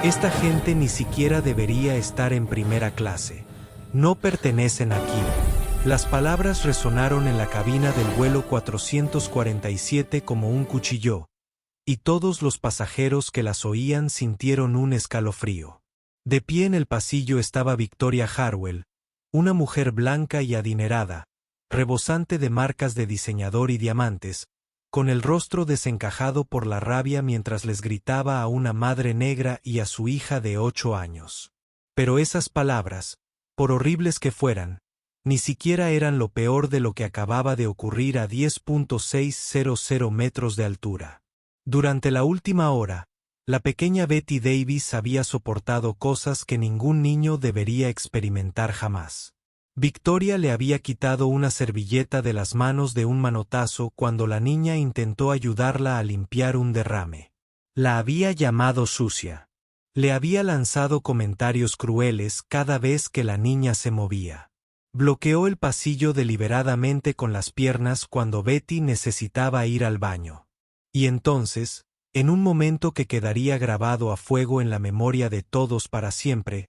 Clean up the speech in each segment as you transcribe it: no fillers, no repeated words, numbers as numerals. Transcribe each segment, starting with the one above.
Esta gente ni siquiera debería estar en primera clase. No pertenecen aquí. Las palabras resonaron en la cabina del vuelo 447 como un cuchillo, y todos los pasajeros que las oían sintieron un escalofrío. De pie en el pasillo estaba Victoria Harwell, una mujer blanca y adinerada, rebosante de marcas de diseñador y diamantes, con el rostro desencajado por la rabia mientras les gritaba a una madre negra y a su hija de 8 años. Pero esas palabras, por horribles que fueran, ni siquiera eran lo peor de lo que acababa de ocurrir a 10.600 metros de altura. Durante la última hora, la pequeña Betty Davis había soportado cosas que ningún niño debería experimentar jamás. Victoria le había quitado una servilleta de las manos de un manotazo cuando la niña intentó ayudarla a limpiar un derrame. La había llamado sucia. Le había lanzado comentarios crueles cada vez que la niña se movía. Bloqueó el pasillo deliberadamente con las piernas cuando Betty necesitaba ir al baño. Y entonces, en un momento que quedaría grabado a fuego en la memoria de todos para siempre,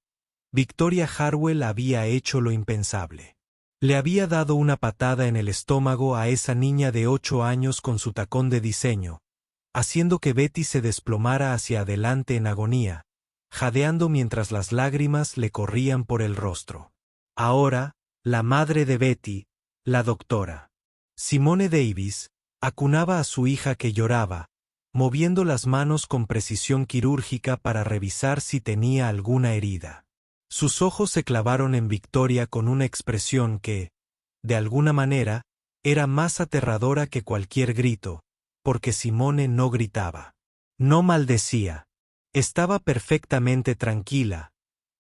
Victoria Harwell había hecho lo impensable. Le había dado una patada en el estómago a esa niña de 8 años con su tacón de diseño, haciendo que Betty se desplomara hacia adelante en agonía, jadeando mientras las lágrimas le corrían por el rostro. Ahora, la madre de Betty, la doctora Simone Davis, acunaba a su hija que lloraba, moviendo las manos con precisión quirúrgica para revisar si tenía alguna herida. Sus ojos se clavaron en Victoria con una expresión que, de alguna manera, era más aterradora que cualquier grito, porque Simone no gritaba. No maldecía. Estaba perfectamente tranquila,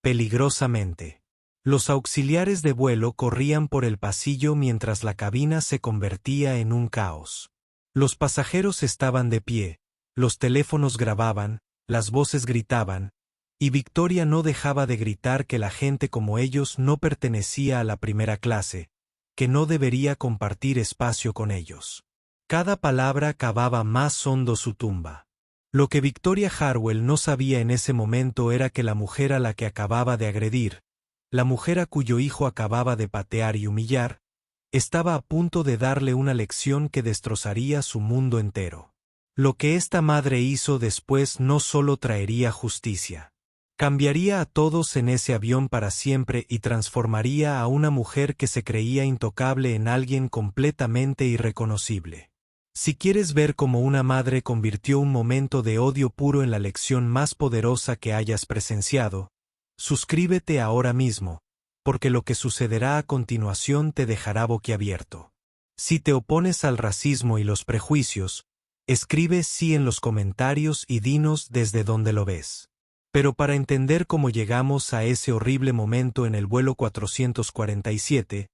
peligrosamente. Los auxiliares de vuelo corrían por el pasillo mientras la cabina se convertía en un caos. Los pasajeros estaban de pie, los teléfonos grababan, las voces gritaban, y Victoria no dejaba de gritar que la gente como ellos no pertenecía a la primera clase, que no debería compartir espacio con ellos. Cada palabra cavaba más hondo su tumba. Lo que Victoria Harwell no sabía en ese momento era que la mujer a la que acababa de agredir, la mujer a cuyo hijo acababa de patear y humillar, estaba a punto de darle una lección que destrozaría su mundo entero. Lo que esta madre hizo después no solo traería justicia. Cambiaría a todos en ese avión para siempre y transformaría a una mujer que se creía intocable en alguien completamente irreconocible. Si quieres ver cómo una madre convirtió un momento de odio puro en la lección más poderosa que hayas presenciado, suscríbete ahora mismo, porque lo que sucederá a continuación te dejará boquiabierto. Si te opones al racismo y los prejuicios, escribe sí en los comentarios y dinos desde dónde lo ves. Pero para entender cómo llegamos a ese horrible momento en el vuelo 447,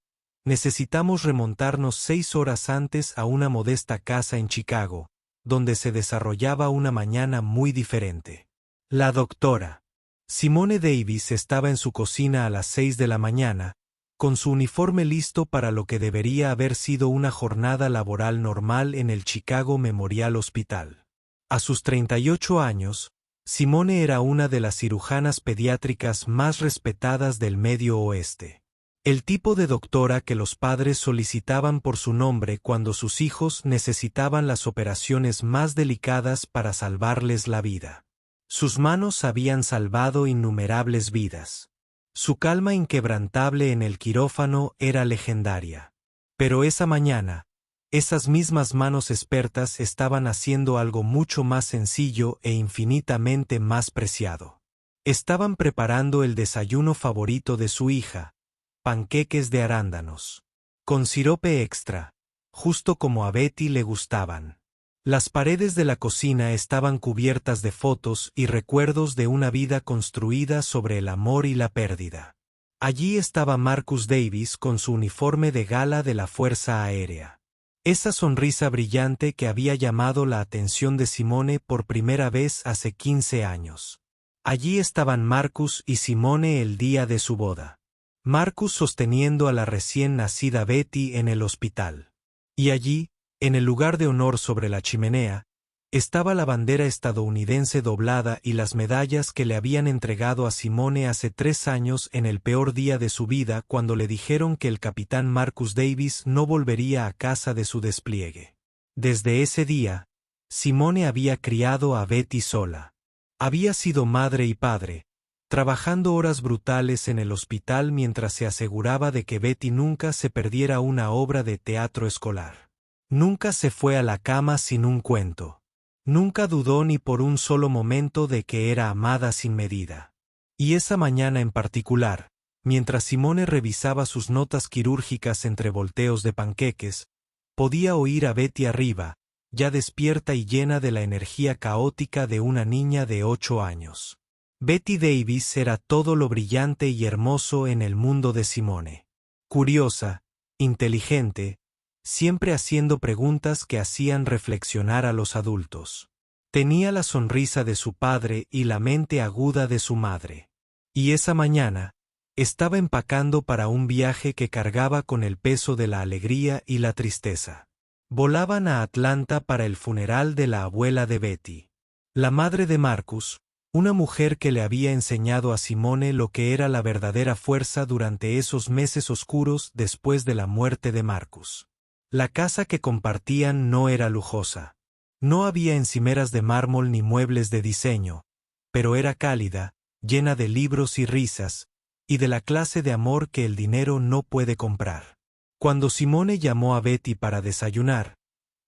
necesitamos remontarnos 6 horas antes a una modesta casa en Chicago, donde se desarrollaba una mañana muy diferente. La doctora Simone Davis estaba en su cocina a las 6 de la mañana, con su uniforme listo para lo que debería haber sido una jornada laboral normal en el Chicago Memorial Hospital. A sus 38 años, Simone era una de las cirujanas pediátricas más respetadas del Medio Oeste. El tipo de doctora que los padres solicitaban por su nombre cuando sus hijos necesitaban las operaciones más delicadas para salvarles la vida. Sus manos habían salvado innumerables vidas. Su calma inquebrantable en el quirófano era legendaria. Pero esa mañana, esas mismas manos expertas estaban haciendo algo mucho más sencillo e infinitamente más preciado. Estaban preparando el desayuno favorito de su hija, panqueques de arándanos, con sirope extra, justo como a Betty le gustaban. Las paredes de la cocina estaban cubiertas de fotos y recuerdos de una vida construida sobre el amor y la pérdida. Allí estaba Marcus Davis con su uniforme de gala de la Fuerza Aérea. Esa sonrisa brillante que había llamado la atención de Simone por primera vez hace 15 años. Allí estaban Marcus y Simone el día de su boda. Marcus sosteniendo a la recién nacida Betty en el hospital. Y allí, en el lugar de honor sobre la chimenea, Estaba la bandera estadounidense doblada y las medallas que le habían entregado a Simone hace 3 años en el peor día de su vida cuando le dijeron que el capitán Marcus Davis no volvería a casa de su despliegue. Desde ese día, Simone había criado a Betty sola. Había sido madre y padre, trabajando horas brutales en el hospital mientras se aseguraba de que Betty nunca se perdiera una obra de teatro escolar. Nunca se fue a la cama sin un cuento. Nunca dudó ni por un solo momento de que era amada sin medida. Y esa mañana en particular, mientras Simone revisaba sus notas quirúrgicas entre volteos de panqueques, podía oír a Betty arriba, ya despierta y llena de la energía caótica de una niña de 8 años. Betty Davis era todo lo brillante y hermoso en el mundo de Simone. Curiosa, inteligente, siempre haciendo preguntas que hacían reflexionar a los adultos. Tenía la sonrisa de su padre y la mente aguda de su madre. Y esa mañana, estaba empacando para un viaje que cargaba con el peso de la alegría y la tristeza. Volaban a Atlanta para el funeral de la abuela de Betty. La madre de Marcus, una mujer que le había enseñado a Simone lo que era la verdadera fuerza durante esos meses oscuros después de la muerte de Marcus. La casa que compartían no era lujosa. No había encimeras de mármol ni muebles de diseño, pero era cálida, llena de libros y risas, y de la clase de amor que el dinero no puede comprar. Cuando Simone llamó a Betty para desayunar,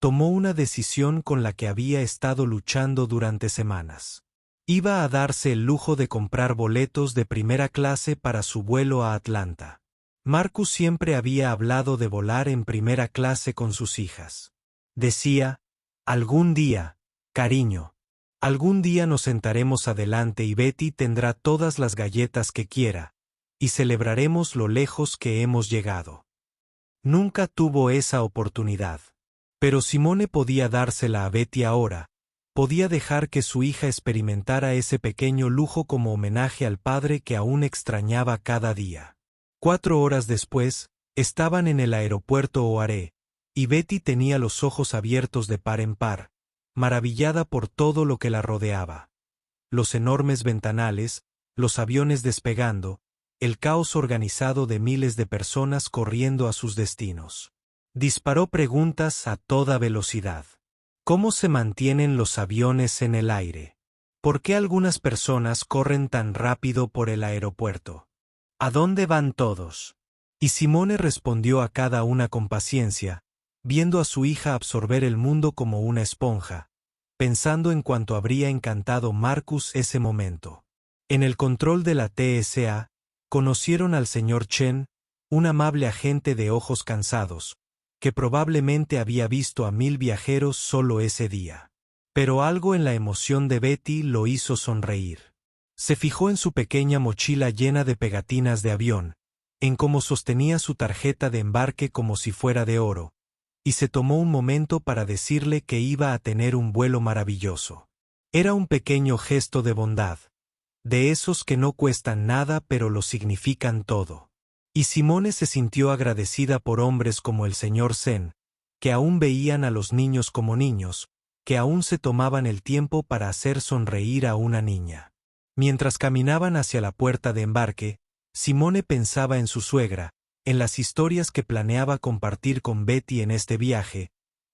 tomó una decisión con la que había estado luchando durante semanas. Iba a darse el lujo de comprar boletos de primera clase para su vuelo a Atlanta. Marcus siempre había hablado de volar en primera clase con sus hijas. Decía, algún día, cariño, algún día nos sentaremos adelante y Betty tendrá todas las galletas que quiera, y celebraremos lo lejos que hemos llegado. Nunca tuvo esa oportunidad. Pero Simone podía dársela a Betty ahora, podía dejar que su hija experimentara ese pequeño lujo como homenaje al padre que aún extrañaba cada día. 4 horas después, estaban en el aeropuerto O'Hare, y Betty tenía los ojos abiertos de par en par, maravillada por todo lo que la rodeaba. Los enormes ventanales, los aviones despegando, el caos organizado de miles de personas corriendo a sus destinos. Disparó preguntas a toda velocidad. ¿Cómo se mantienen los aviones en el aire? ¿Por qué algunas personas corren tan rápido por el aeropuerto? ¿A dónde van todos? Y Simone respondió a cada una con paciencia, viendo a su hija absorber el mundo como una esponja, pensando en cuánto habría encantado Marcus ese momento. En el control de la TSA, conocieron al señor Chen, un amable agente de ojos cansados, que probablemente había visto a 1000 viajeros solo ese día. Pero algo en la emoción de Betty lo hizo sonreír. Se fijó en su pequeña mochila llena de pegatinas de avión, en cómo sostenía su tarjeta de embarque como si fuera de oro, y se tomó un momento para decirle que iba a tener un vuelo maravilloso. Era un pequeño gesto de bondad, de esos que no cuestan nada pero lo significan todo. Y Simone se sintió agradecida por hombres como el señor Zen, que aún veían a los niños como niños, que aún se tomaban el tiempo para hacer sonreír a una niña. Mientras caminaban hacia la puerta de embarque, Simone pensaba en su suegra, en las historias que planeaba compartir con Betty en este viaje,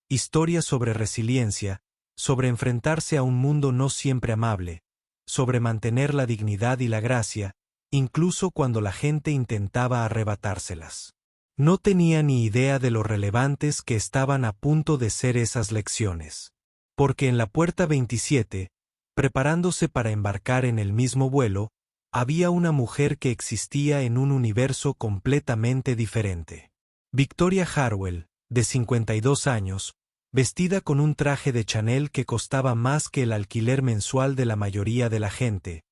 historias sobre resiliencia, sobre enfrentarse a un mundo no siempre amable, sobre mantener la dignidad y la gracia, incluso cuando la gente intentaba arrebatárselas. No tenía ni idea de lo relevantes que estaban a punto de ser esas lecciones. Porque en la puerta 27, preparándose para embarcar en el mismo vuelo, había una mujer que existía en un universo completamente diferente. Victoria Harwell, de 52 años, vestida con un traje de Chanel que costaba más que el alquiler mensual de la mayoría de la gente,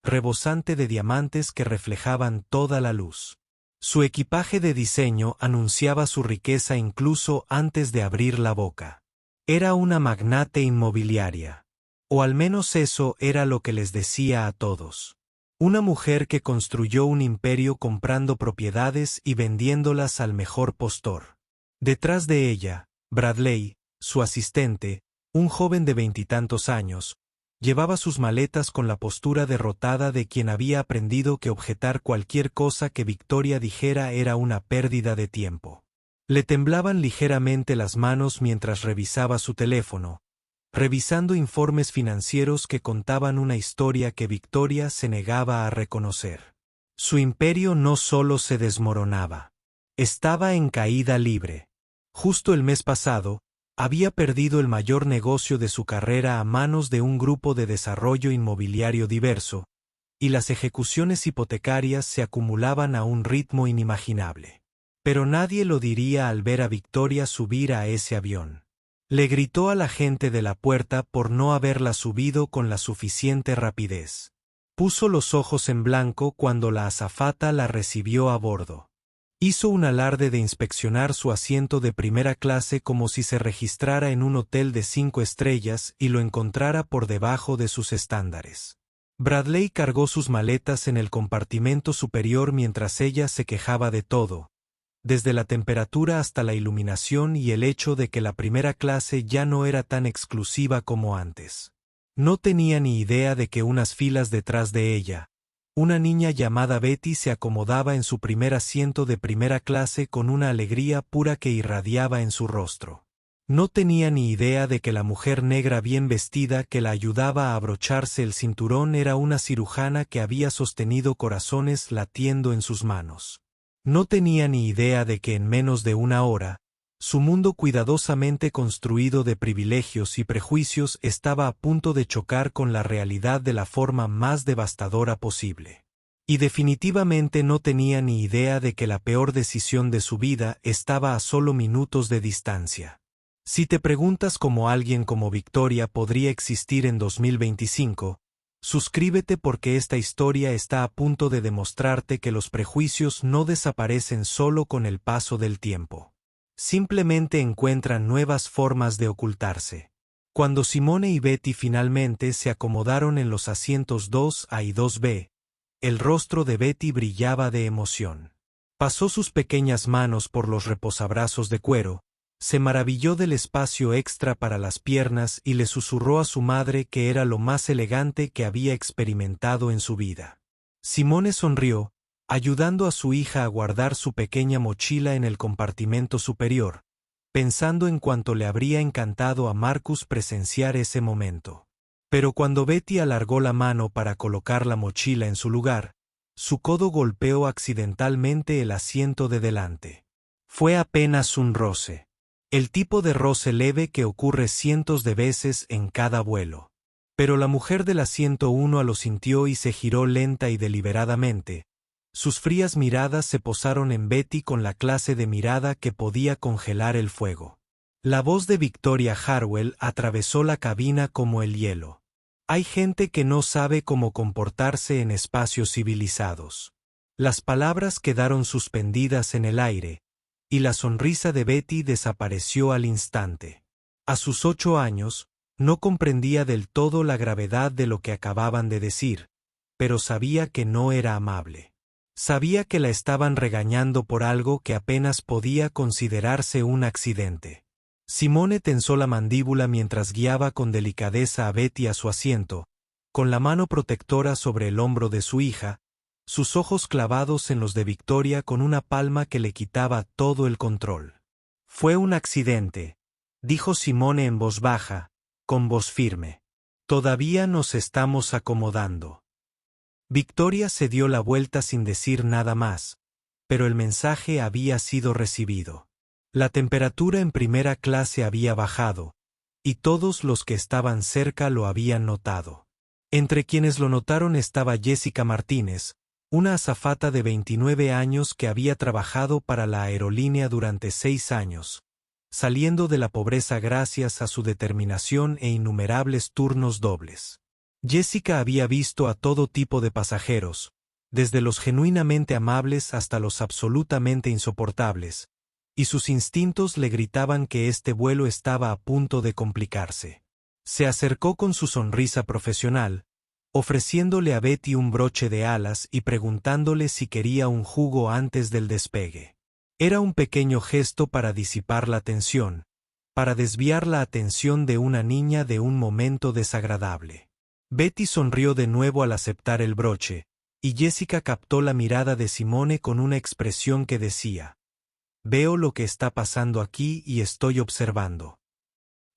rebosante de diamantes que reflejaban toda la luz. Su equipaje de diseño anunciaba su riqueza incluso antes de abrir la boca. Era una magnate inmobiliaria. O al menos eso era lo que les decía a todos. Una mujer que construyó un imperio comprando propiedades y vendiéndolas al mejor postor. Detrás de ella, Bradley, su asistente, Un joven de 20 años, llevaba sus maletas con la postura derrotada de quien había aprendido que objetar cualquier cosa que Victoria dijera era una pérdida de tiempo. Le temblaban ligeramente las manos mientras revisaba su teléfono, revisando informes financieros que contaban una historia que Victoria se negaba a reconocer. Su imperio no solo se desmoronaba, estaba en caída libre. Justo el mes pasado, había perdido el mayor negocio de su carrera a manos de un grupo de desarrollo inmobiliario diverso, y las ejecuciones hipotecarias se acumulaban a un ritmo inimaginable. Pero nadie lo diría al ver a Victoria subir a ese avión. Le gritó a la gente de la puerta por no haberla subido con la suficiente rapidez. Puso los ojos en blanco cuando la azafata la recibió a bordo. Hizo un alarde de inspeccionar su asiento de primera clase como si se registrara en un hotel de 5 estrellas y lo encontrara por debajo de sus estándares. Bradley cargó sus maletas en el compartimento superior mientras ella se quejaba de todo, desde la temperatura hasta la iluminación y el hecho de que la primera clase ya no era tan exclusiva como antes. No tenía ni idea de que unas filas detrás de ella, una niña llamada Betty se acomodaba en su primer asiento de primera clase con una alegría pura que irradiaba en su rostro. No tenía ni idea de que la mujer negra bien vestida que la ayudaba a abrocharse el cinturón era una cirujana que había sostenido corazones latiendo en sus manos. No tenía ni idea de que en menos de una hora, su mundo cuidadosamente construido de privilegios y prejuicios estaba a punto de chocar con la realidad de la forma más devastadora posible. Y definitivamente no tenía ni idea de que la peor decisión de su vida estaba a solo minutos de distancia. Si te preguntas cómo alguien como Victoria podría existir en 2025, suscríbete porque esta historia está a punto de demostrarte que los prejuicios no desaparecen solo con el paso del tiempo. Simplemente encuentran nuevas formas de ocultarse. Cuando Simone y Betty finalmente se acomodaron en los asientos 2A y 2B, el rostro de Betty brillaba de emoción. Pasó sus pequeñas manos por los reposabrazos de cuero, se maravilló del espacio extra para las piernas y le susurró a su madre que era lo más elegante que había experimentado en su vida. Simone sonrió, ayudando a su hija a guardar su pequeña mochila en el compartimento superior, pensando en cuánto le habría encantado a Marcus presenciar ese momento. Pero cuando Betty alargó la mano para colocar la mochila en su lugar, su codo golpeó accidentalmente el asiento de delante. Fue apenas un roce. El tipo de roce leve que ocurre cientos de veces en cada vuelo. Pero la mujer del asiento 1 lo sintió y se giró lenta y deliberadamente. Sus frías miradas se posaron en Betty con la clase de mirada que podía congelar el fuego. La voz de Victoria Harwell atravesó la cabina como el hielo. Hay gente que no sabe cómo comportarse en espacios civilizados. Las palabras quedaron suspendidas en el aire, y la sonrisa de Betty desapareció al instante. A sus 8 años, no comprendía del todo la gravedad de lo que acababan de decir, pero sabía que no era amable. Sabía que la estaban regañando por algo que apenas podía considerarse un accidente. Simone tensó la mandíbula mientras guiaba con delicadeza a Betty a su asiento, con la mano protectora sobre el hombro de su hija, sus ojos clavados en los de Victoria con una palma que le quitaba todo el control. Fue un accidente, dijo Simone en voz baja, con voz firme. Todavía nos estamos acomodando. Victoria se dio la vuelta sin decir nada más, pero el mensaje había sido recibido. La temperatura en primera clase había bajado, y todos los que estaban cerca lo habían notado. Entre quienes lo notaron estaba Jessica Martínez, una azafata de 29 años que había trabajado para la aerolínea durante 6 años, saliendo de la pobreza gracias a su determinación e innumerables turnos dobles. Jessica había visto a todo tipo de pasajeros, desde los genuinamente amables hasta los absolutamente insoportables, y sus instintos le gritaban que este vuelo estaba a punto de complicarse. Se acercó con su sonrisa profesional, ofreciéndole a Betty un broche de alas y preguntándole si quería un jugo antes del despegue. Era un pequeño gesto para disipar la tensión, para desviar la atención de una niña de un momento desagradable. Betty sonrió de nuevo al aceptar el broche, y Jessica captó la mirada de Simone con una expresión que decía: «Veo lo que está pasando aquí y estoy observando».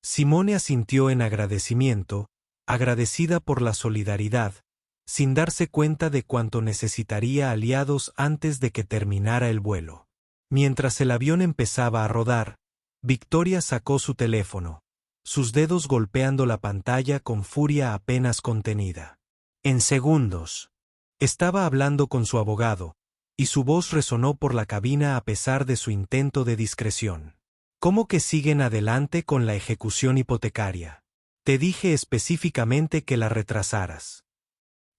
Simone asintió en agradecimiento, agradecida por la solidaridad, sin darse cuenta de cuánto necesitaría aliados antes de que terminara el vuelo. Mientras el avión empezaba a rodar, Victoria sacó su teléfono, sus dedos golpeando la pantalla con furia apenas contenida. En segundos, estaba hablando con su abogado, y su voz resonó por la cabina a pesar de su intento de discreción. ¿Cómo que siguen adelante con la ejecución hipotecaria? Te dije específicamente que la retrasaras.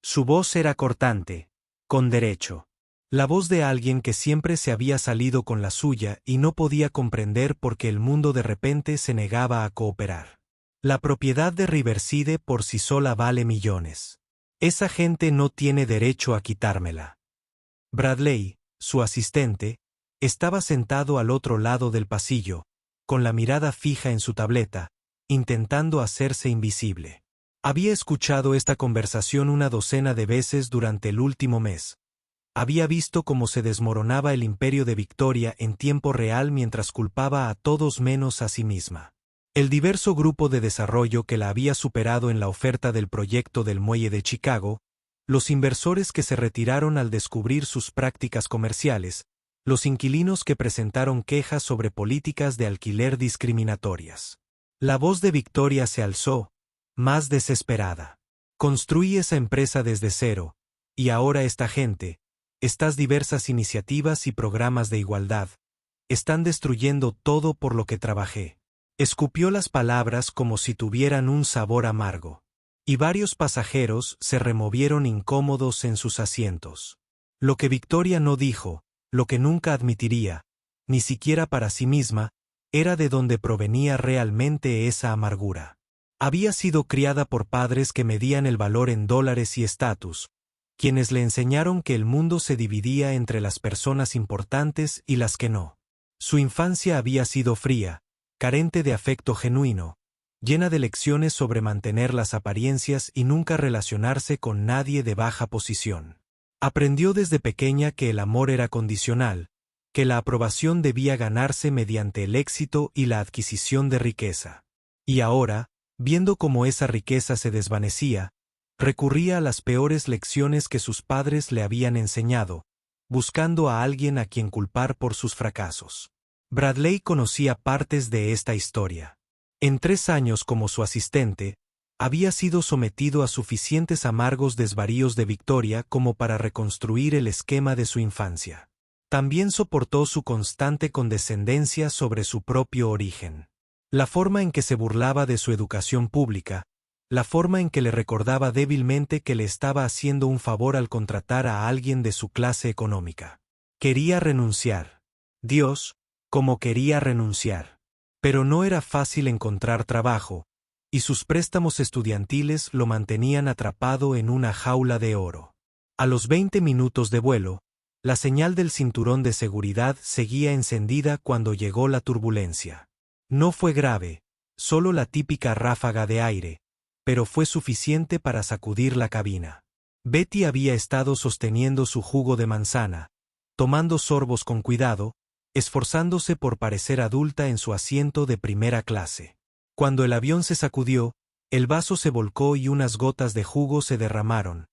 Su voz era cortante, con derecho. La voz de alguien que siempre se había salido con la suya y no podía comprender por qué el mundo de repente se negaba a cooperar. La propiedad de Riverside por sí sola vale millones. Esa gente no tiene derecho a quitármela. Bradley, su asistente, estaba sentado al otro lado del pasillo, con la mirada fija en su tableta, intentando hacerse invisible. Había escuchado esta conversación una docena de veces durante el último mes. Había visto cómo se desmoronaba el imperio de Victoria en tiempo real mientras culpaba a todos menos a sí misma. El diverso grupo de desarrollo que la había superado en la oferta del proyecto del muelle de Chicago, los inversores que se retiraron al descubrir sus prácticas comerciales, los inquilinos que presentaron quejas sobre políticas de alquiler discriminatorias. La voz de Victoria se alzó, más desesperada. Construí esa empresa desde cero, y ahora esta gente, estas diversas iniciativas y programas de igualdad, están destruyendo todo por lo que trabajé. Escupió las palabras como si tuvieran un sabor amargo. Y varios pasajeros se removieron incómodos en sus asientos. Lo que Victoria no dijo, lo que nunca admitiría, ni siquiera para sí misma, era de dónde provenía realmente esa amargura. Había sido criada por padres que medían el valor en dólares y estatus, quienes le enseñaron que el mundo se dividía entre las personas importantes y las que no. Su infancia había sido fría, carente de afecto genuino, llena de lecciones sobre mantener las apariencias y nunca relacionarse con nadie de baja posición. Aprendió desde pequeña que el amor era condicional, que la aprobación debía ganarse mediante el éxito y la adquisición de riqueza. Y ahora, viendo cómo esa riqueza se desvanecía, recurría a las peores lecciones que sus padres le habían enseñado, buscando a alguien a quien culpar por sus fracasos. Bradley conocía partes de esta historia. En 3 años como su asistente, había sido sometido a suficientes amargos desvaríos de Victoria como para reconstruir el esquema de su infancia. También soportó su constante condescendencia sobre su propio origen. La forma en que se burlaba de su educación pública, la forma en que le recordaba débilmente que le estaba haciendo un favor al contratar a alguien de su clase económica. Quería renunciar. Dios, como quería renunciar. Pero no era fácil encontrar trabajo, y sus préstamos estudiantiles lo mantenían atrapado en una jaula de oro. A los 20 minutos de vuelo, la señal del cinturón de seguridad seguía encendida cuando llegó la turbulencia. No fue grave, solo la típica ráfaga de aire, pero fue suficiente para sacudir la cabina. Betty había estado sosteniendo su jugo de manzana, tomando sorbos con cuidado, esforzándose por parecer adulta en su asiento de primera clase. Cuando el avión se sacudió, el vaso se volcó y unas gotas de jugo se derramaron,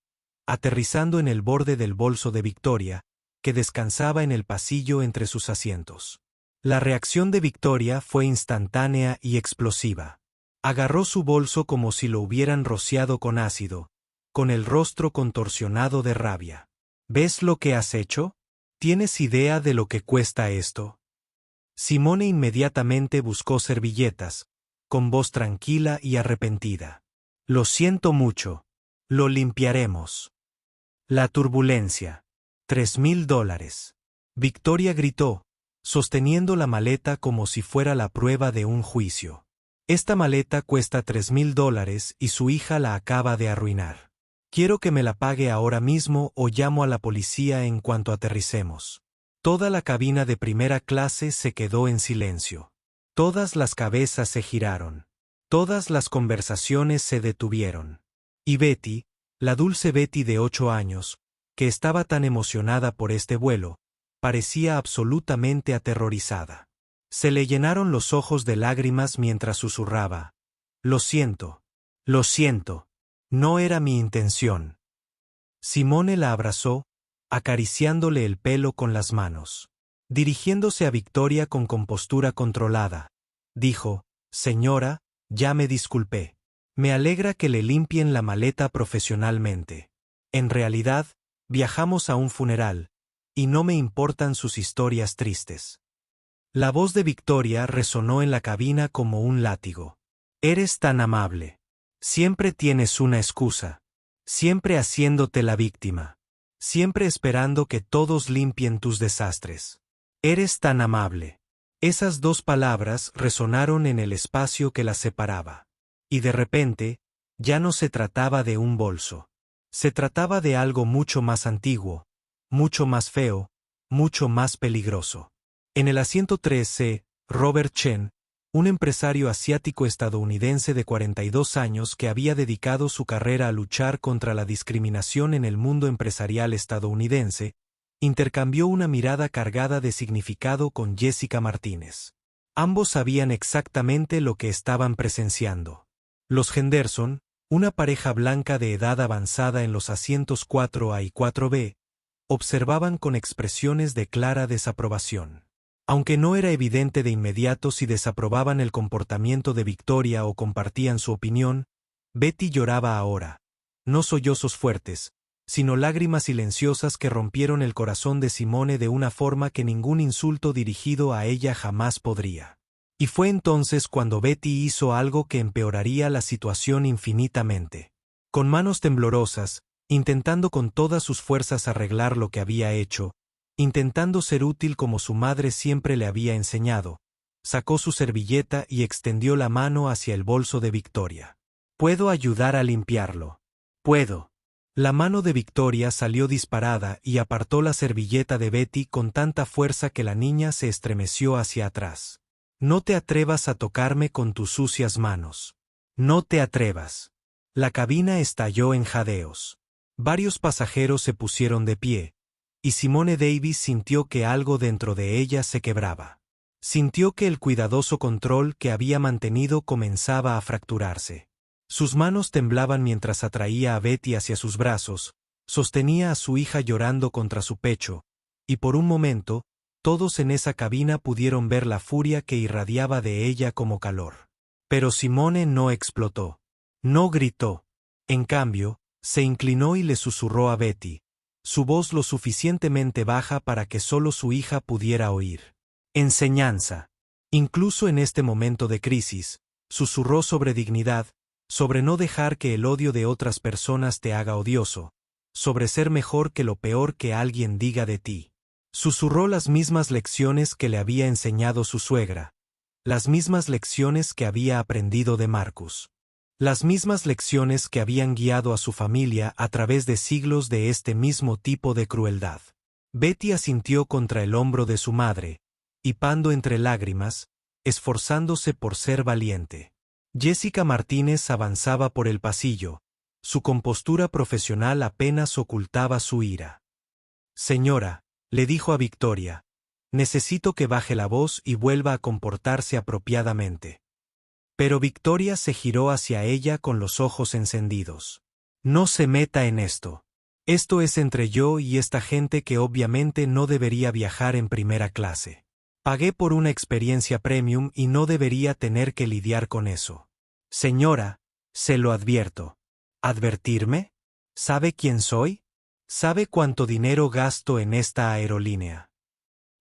aterrizando en el borde del bolso de Victoria, que descansaba en el pasillo entre sus asientos. La reacción de Victoria fue instantánea y explosiva. Agarró su bolso como si lo hubieran rociado con ácido, con el rostro contorsionado de rabia. ¿Ves lo que has hecho? ¿Tienes idea de lo que cuesta esto? Simone inmediatamente buscó servilletas, con voz tranquila y arrepentida. Lo siento mucho. Lo limpiaremos. La turbulencia. $3,000. Victoria gritó, sosteniendo la maleta como si fuera la prueba de un juicio. Esta maleta cuesta $3,000 y su hija la acaba de arruinar. Quiero que me la pague ahora mismo o llamo a la policía en cuanto aterricemos. Toda la cabina de primera clase se quedó en silencio. Todas las cabezas se giraron. Todas las conversaciones se detuvieron. Y Betty, la dulce Betty de 8 años, que estaba tan emocionada por este vuelo, parecía absolutamente aterrorizada. Se le llenaron los ojos de lágrimas mientras susurraba: Lo siento, no era mi intención. Simone la abrazó, acariciándole el pelo con las manos. Dirigiéndose a Victoria con compostura controlada, dijo: Señora, ya me disculpé. Me alegra que le limpien la maleta profesionalmente. En realidad, viajamos a un funeral, y no me importan sus historias tristes. La voz de Victoria resonó en la cabina como un látigo. Eres tan amable. Siempre tienes una excusa. Siempre haciéndote la víctima. Siempre esperando que todos limpien tus desastres. Eres tan amable. Esas 2 palabras resonaron en el espacio que las separaba. Y de repente, ya no se trataba de un bolso. Se trataba de algo mucho más antiguo, mucho más feo, mucho más peligroso. En el asiento 3C, Robert Chen, un empresario asiático estadounidense de 42 años que había dedicado su carrera a luchar contra la discriminación en el mundo empresarial estadounidense, intercambió una mirada cargada de significado con Jessica Martínez. Ambos sabían exactamente lo que estaban presenciando. Los Henderson, una pareja blanca de edad avanzada en los asientos 4A y 4B, observaban con expresiones de clara desaprobación. Aunque no era evidente de inmediato si desaprobaban el comportamiento de Victoria o compartían su opinión, Betty lloraba ahora. No sollozos fuertes, sino lágrimas silenciosas que rompieron el corazón de Simone de una forma que ningún insulto dirigido a ella jamás podría. Y fue entonces cuando Betty hizo algo que empeoraría la situación infinitamente. Con manos temblorosas, intentando con todas sus fuerzas arreglar lo que había hecho, intentando ser útil como su madre siempre le había enseñado, sacó su servilleta y extendió la mano hacia el bolso de Victoria. «Puedo ayudar a limpiarlo. Puedo». La mano de Victoria salió disparada y apartó la servilleta de Betty con tanta fuerza que la niña se estremeció hacia atrás. «No te atrevas a tocarme con tus sucias manos. No te atrevas». La cabina estalló en jadeos. Varios pasajeros se pusieron de pie, y Simone Davis sintió que algo dentro de ella se quebraba. Sintió que el cuidadoso control que había mantenido comenzaba a fracturarse. Sus manos temblaban mientras atraía a Betty hacia sus brazos, sostenía a su hija llorando contra su pecho, y por un momento, todos en esa cabina pudieron ver la furia que irradiaba de ella como calor. Pero Simone no explotó. No gritó. En cambio, se inclinó y le susurró a Betty, su voz lo suficientemente baja para que solo su hija pudiera oír. Enseñanza. Incluso en este momento de crisis, susurró sobre dignidad, sobre no dejar que el odio de otras personas te haga odioso, sobre ser mejor que lo peor que alguien diga de ti. Susurró las mismas lecciones que le había enseñado su suegra, las mismas lecciones que había aprendido de Marcus. Las mismas lecciones que habían guiado a su familia a través de siglos de este mismo tipo de crueldad. Betty asintió contra el hombro de su madre, hipando entre lágrimas, esforzándose por ser valiente. Jessica Martínez avanzaba por el pasillo, su compostura profesional apenas ocultaba su ira. «Señora», le dijo a Victoria, «necesito que baje la voz y vuelva a comportarse apropiadamente». Pero Victoria se giró hacia ella con los ojos encendidos. «No se meta en esto. Esto es entre yo y esta gente que obviamente no debería viajar en primera clase. Pagué por una experiencia premium y no debería tener que lidiar con eso. Señora, se lo advierto». «¿Advertirme? ¿Sabe quién soy? ¿Sabe cuánto dinero gasto en esta aerolínea?»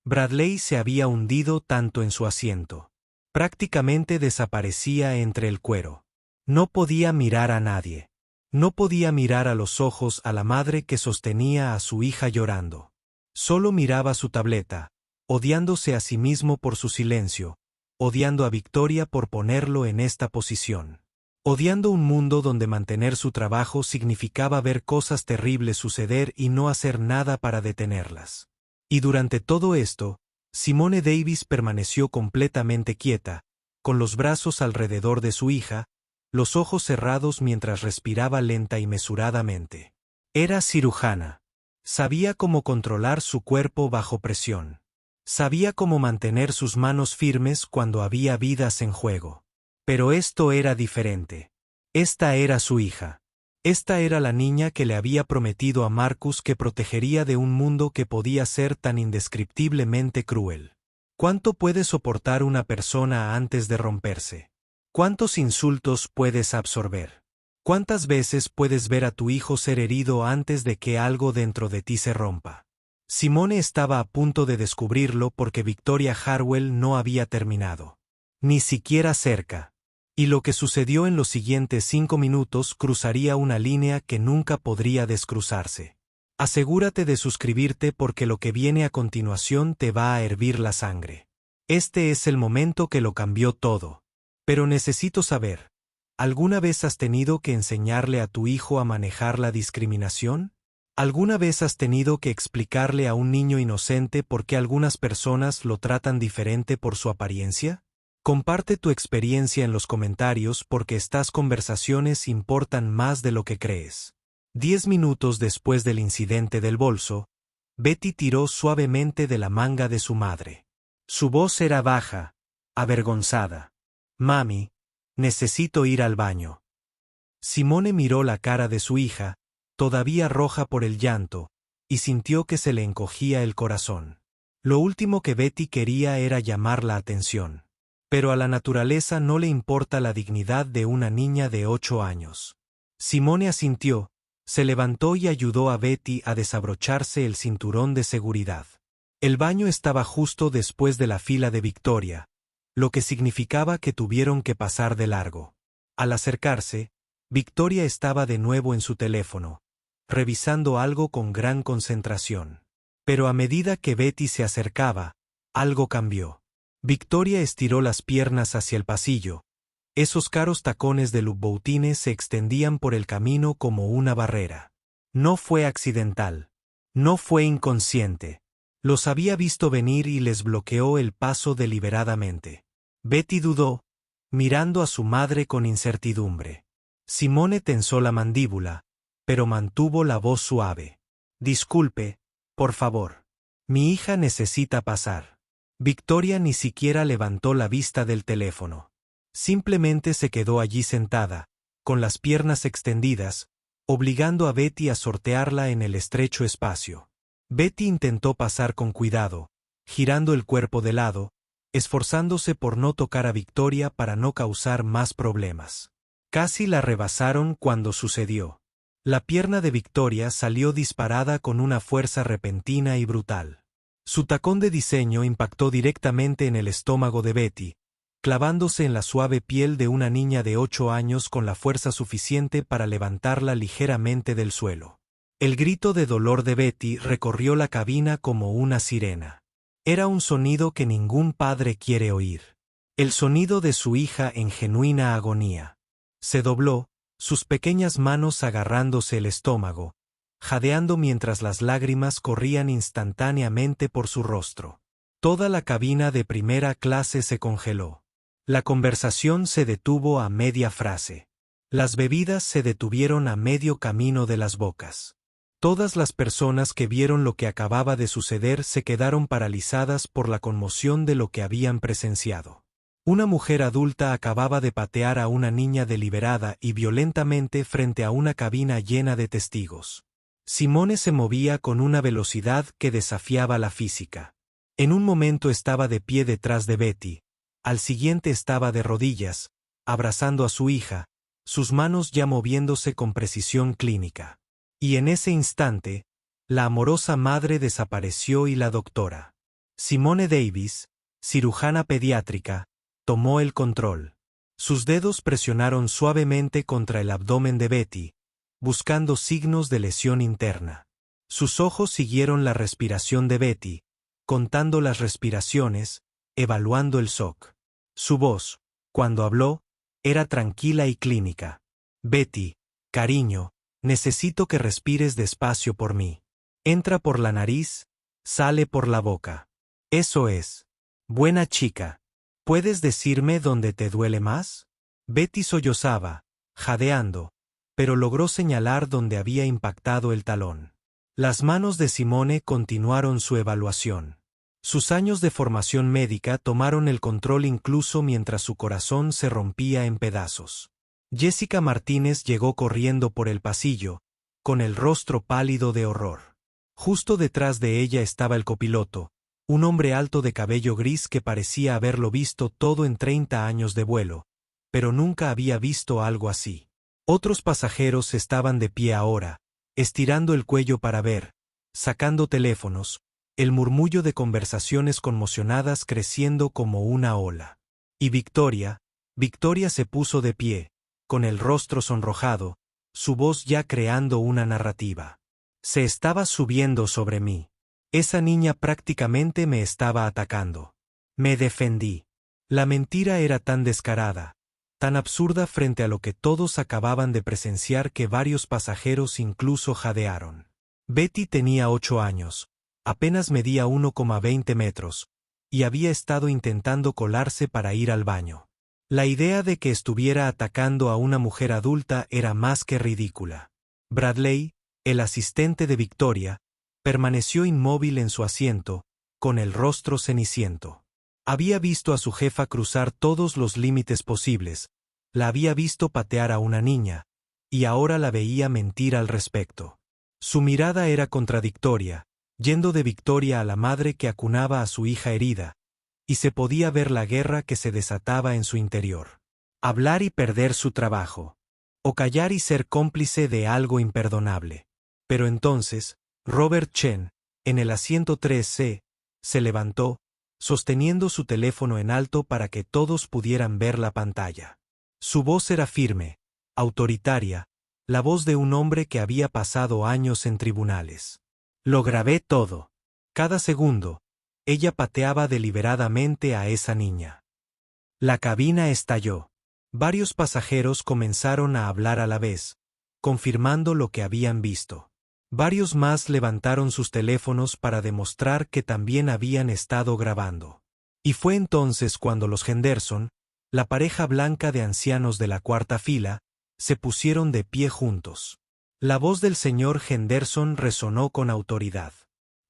Bradley se había hundido tanto en su asiento. Prácticamente desaparecía entre el cuero. No podía mirar a nadie. No podía mirar a los ojos a la madre que sostenía a su hija llorando. Solo miraba su tableta, odiándose a sí mismo por su silencio, odiando a Victoria por ponerlo en esta posición. Odiando un mundo donde mantener su trabajo significaba ver cosas terribles suceder y no hacer nada para detenerlas. Y durante todo esto, Simone Davis permaneció completamente quieta, con los brazos alrededor de su hija, los ojos cerrados mientras respiraba lenta y mesuradamente. Era cirujana. Sabía cómo controlar su cuerpo bajo presión. Sabía cómo mantener sus manos firmes cuando había vidas en juego. Pero esto era diferente. Esta era su hija. Esta era la niña que le había prometido a Marcus que protegería de un mundo que podía ser tan indescriptiblemente cruel. ¿Cuánto puede soportar una persona antes de romperse? ¿Cuántos insultos puedes absorber? ¿Cuántas veces puedes ver a tu hijo ser herido antes de que algo dentro de ti se rompa? Simone estaba a punto de descubrirlo porque Victoria Harwell no había terminado. Ni siquiera cerca. Y lo que sucedió en los siguientes 5 minutos cruzaría una línea que nunca podría descruzarse. Asegúrate de suscribirte porque lo que viene a continuación te va a hervir la sangre. Este es el momento que lo cambió todo. Pero necesito saber, ¿alguna vez has tenido que enseñarle a tu hijo a manejar la discriminación? ¿Alguna vez has tenido que explicarle a un niño inocente por qué algunas personas lo tratan diferente por su apariencia? Comparte tu experiencia en los comentarios porque estas conversaciones importan más de lo que crees. 10 minutos después del incidente del bolso, Betty tiró suavemente de la manga de su madre. Su voz era baja, avergonzada. «Mami, necesito ir al baño». Simone miró la cara de su hija, todavía roja por el llanto, y sintió que se le encogía el corazón. Lo último que Betty quería era llamar la atención. Pero a la naturaleza no le importa la dignidad de una niña de 8 años. Simone asintió, se levantó y ayudó a Betty a desabrocharse el cinturón de seguridad. El baño estaba justo después de la fila de Victoria, lo que significaba que tuvieron que pasar de largo. Al acercarse, Victoria estaba de nuevo en su teléfono, revisando algo con gran concentración. Pero a medida que Betty se acercaba, algo cambió. Victoria estiró las piernas hacia el pasillo. Esos caros tacones de Louboutin se extendían por el camino como una barrera. No fue accidental. No fue inconsciente. Los había visto venir y les bloqueó el paso deliberadamente. Betty dudó, mirando a su madre con incertidumbre. Simone tensó la mandíbula, pero mantuvo la voz suave. «Disculpe, por favor. Mi hija necesita pasar». Victoria ni siquiera levantó la vista del teléfono. Simplemente se quedó allí sentada, con las piernas extendidas, obligando a Betty a sortearla en el estrecho espacio. Betty intentó pasar con cuidado, girando el cuerpo de lado, esforzándose por no tocar a Victoria para no causar más problemas. Casi la rebasaron cuando sucedió. La pierna de Victoria salió disparada con una fuerza repentina y brutal. Su tacón de diseño impactó directamente en el estómago de Betty, clavándose en la suave piel de una niña de 8 años con la fuerza suficiente para levantarla ligeramente del suelo. El grito de dolor de Betty recorrió la cabina como una sirena. Era un sonido que ningún padre quiere oír. El sonido de su hija en genuina agonía. Se dobló, sus pequeñas manos agarrándose el estómago, jadeando mientras las lágrimas corrían instantáneamente por su rostro. Toda la cabina de primera clase se congeló. La conversación se detuvo a media frase. Las bebidas se detuvieron a medio camino de las bocas. Todas las personas que vieron lo que acababa de suceder se quedaron paralizadas por la conmoción de lo que habían presenciado. Una mujer adulta acababa de patear a una niña deliberada y violentamente frente a una cabina llena de testigos. Simone se movía con una velocidad que desafiaba la física. En un momento estaba de pie detrás de Betty, al siguiente estaba de rodillas, abrazando a su hija, sus manos ya moviéndose con precisión clínica. Y en ese instante, la amorosa madre desapareció y la doctora Simone Davis, cirujana pediátrica, tomó el control. Sus dedos presionaron suavemente contra el abdomen de Betty, buscando signos de lesión interna. Sus ojos siguieron la respiración de Betty, contando las respiraciones, evaluando el shock. Su voz, cuando habló, era tranquila y clínica. «Betty, cariño, necesito que respires despacio por mí. Entra por la nariz, sale por la boca». Eso es. Buena chica. ¿Puedes decirme dónde te duele más? Betty sollozaba, jadeando, pero logró señalar dónde había impactado el talón. Las manos de Simone continuaron su evaluación. Sus años de formación médica tomaron el control incluso mientras su corazón se rompía en pedazos. Jessica Martínez llegó corriendo por el pasillo, con el rostro pálido de horror. Justo detrás de ella estaba el copiloto, un hombre alto de cabello gris que parecía haberlo visto todo en 30 años de vuelo, pero nunca había visto algo así. Otros pasajeros estaban de pie ahora, estirando el cuello para ver, sacando teléfonos, el murmullo de conversaciones conmocionadas creciendo como una ola. Y Victoria se puso de pie, con el rostro sonrojado, su voz ya creando una narrativa. Se estaba subiendo sobre mí. Esa niña prácticamente me estaba atacando. Me defendí. La mentira era tan descarada, tan absurda frente a lo que todos acababan de presenciar que varios pasajeros incluso jadearon. Betty tenía 8 años, apenas medía 1,20 metros, y había estado intentando colarse para ir al baño. La idea de que estuviera atacando a una mujer adulta era más que ridícula. Bradley, el asistente de Victoria, permaneció inmóvil en su asiento, con el rostro ceniciento. Había visto a su jefa cruzar todos los límites posibles, la había visto patear a una niña, y ahora la veía mentir al respecto. Su mirada era contradictoria, yendo de Victoria a la madre que acunaba a su hija herida, y se podía ver la guerra que se desataba en su interior. Hablar y perder su trabajo. O callar y ser cómplice de algo imperdonable. Pero entonces, Robert Chen, en el asiento 3C, se levantó, sosteniendo su teléfono en alto para que todos pudieran ver la pantalla. Su voz era firme, autoritaria, la voz de un hombre que había pasado años en tribunales. Lo grabé todo. Cada segundo, ella pateaba deliberadamente a esa niña. La cabina estalló. Varios pasajeros comenzaron a hablar a la vez, confirmando lo que habían visto. Varios más levantaron sus teléfonos para demostrar que también habían estado grabando. Y fue entonces cuando los Henderson, la pareja blanca de ancianos de la cuarta fila, se pusieron de pie juntos. La voz del señor Henderson resonó con autoridad.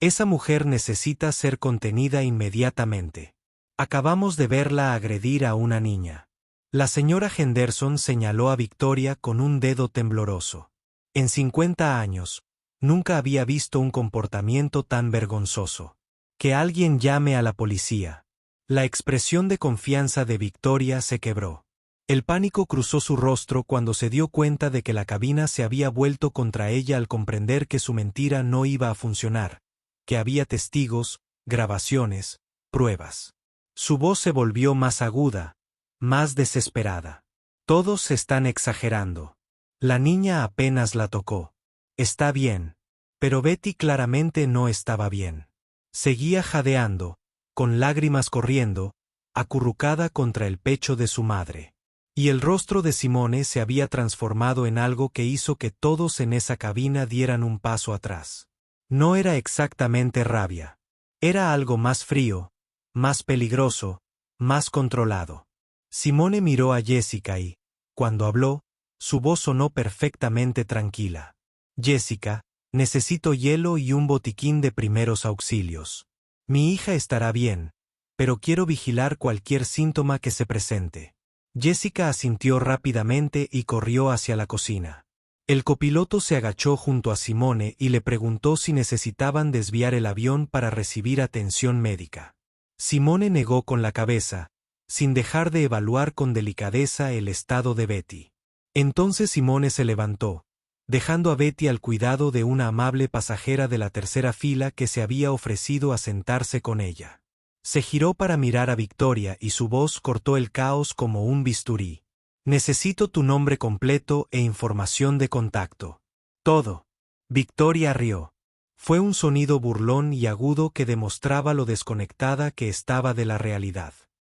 Esa mujer necesita ser contenida inmediatamente. Acabamos de verla agredir a una niña. La señora Henderson señaló a Victoria con un dedo tembloroso. En 50 años, nunca había visto un comportamiento tan vergonzoso. Que alguien llame a la policía. La expresión de confianza de Victoria se quebró. El pánico cruzó su rostro cuando se dio cuenta de que la cabina se había vuelto contra ella al comprender que su mentira no iba a funcionar, que había testigos, grabaciones, pruebas. Su voz se volvió más aguda, más desesperada. Todos están exagerando. La niña apenas la tocó. Está bien. Pero Betty claramente no estaba bien. Seguía jadeando, con lágrimas corriendo, acurrucada contra el pecho de su madre. Y el rostro de Simone se había transformado en algo que hizo que todos en esa cabina dieran un paso atrás. No era exactamente rabia. Era algo más frío, más peligroso, más controlado. Simone miró a Jessica y, cuando habló, su voz sonó perfectamente tranquila. Jessica, necesito hielo y un botiquín de primeros auxilios. Mi hija estará bien, pero quiero vigilar cualquier síntoma que se presente. Jessica asintió rápidamente y corrió hacia la cocina. El copiloto se agachó junto a Simone y le preguntó si necesitaban desviar el avión para recibir atención médica. Simone negó con la cabeza, sin dejar de evaluar con delicadeza el estado de Betty. Entonces Simone se levantó, dejando a Betty al cuidado de una amable pasajera de la tercera fila que se había ofrecido a sentarse con ella. Se giró para mirar a Victoria y su voz cortó el caos como un bisturí. Necesito tu nombre completo e información de contacto. Todo. Victoria rió. Fue un sonido burlón y agudo que demostraba lo desconectada que estaba de la realidad.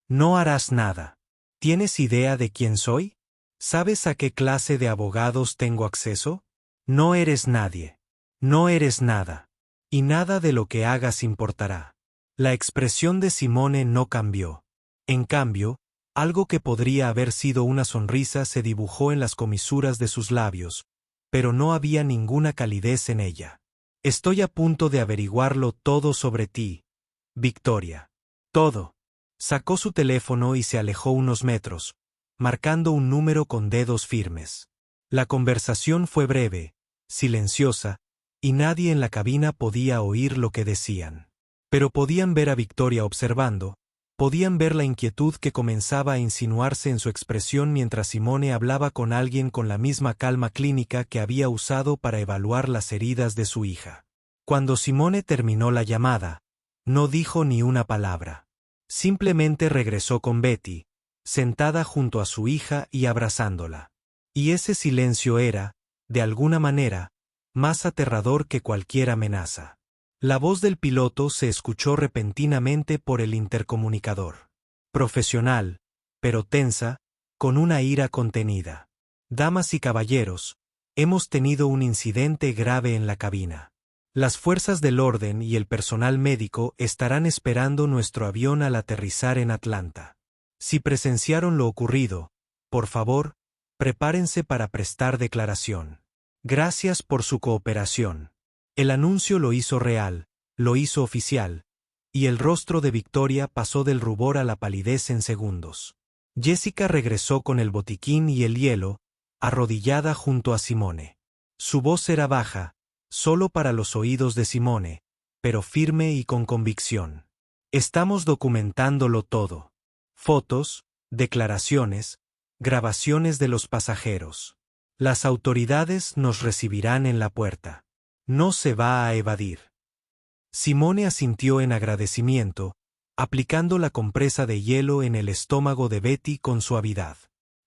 No harás nada. ¿Tienes idea de quién soy? ¿Sabes a qué clase de abogados tengo acceso? No eres nadie. No eres nada. Y nada de lo que hagas importará. La expresión de Simone no cambió. En cambio, algo que podría haber sido una sonrisa se dibujó en las comisuras de sus labios, pero no había ninguna calidez en ella. Estoy a punto de averiguarlo todo sobre ti, Victoria. Todo. Sacó su teléfono y se alejó unos metros, marcando un número con dedos firmes. La conversación fue breve, silenciosa, y nadie en la cabina podía oír lo que decían. Pero podían ver a Victoria observando, podían ver la inquietud que comenzaba a insinuarse en su expresión mientras Simone hablaba con alguien con la misma calma clínica que había usado para evaluar las heridas de su hija. Cuando Simone terminó la llamada, no dijo ni una palabra. Simplemente regresó con Betty, sentada junto a su hija y abrazándola. Y ese silencio era, de alguna manera, más aterrador que cualquier amenaza. La voz del piloto se escuchó repentinamente por el intercomunicador. Profesional, pero tensa, con una ira contenida. Damas y caballeros, hemos tenido un incidente grave en la cabina. Las fuerzas del orden y el personal médico estarán esperando nuestro avión al aterrizar en Atlanta. Si presenciaron lo ocurrido, por favor, prepárense para prestar declaración. Gracias por su cooperación. El anuncio lo hizo real, lo hizo oficial, y el rostro de Victoria pasó del rubor a la palidez en segundos. Jessica regresó con el botiquín y el hielo, arrodillada junto a Simone. Su voz era baja, solo para los oídos de Simone, pero firme y con convicción. Estamos documentándolo todo. Fotos, declaraciones, grabaciones de los pasajeros. Las autoridades nos recibirán en la puerta. No se va a evadir. Simone asintió en agradecimiento, aplicando la compresa de hielo en el estómago de Betty con suavidad.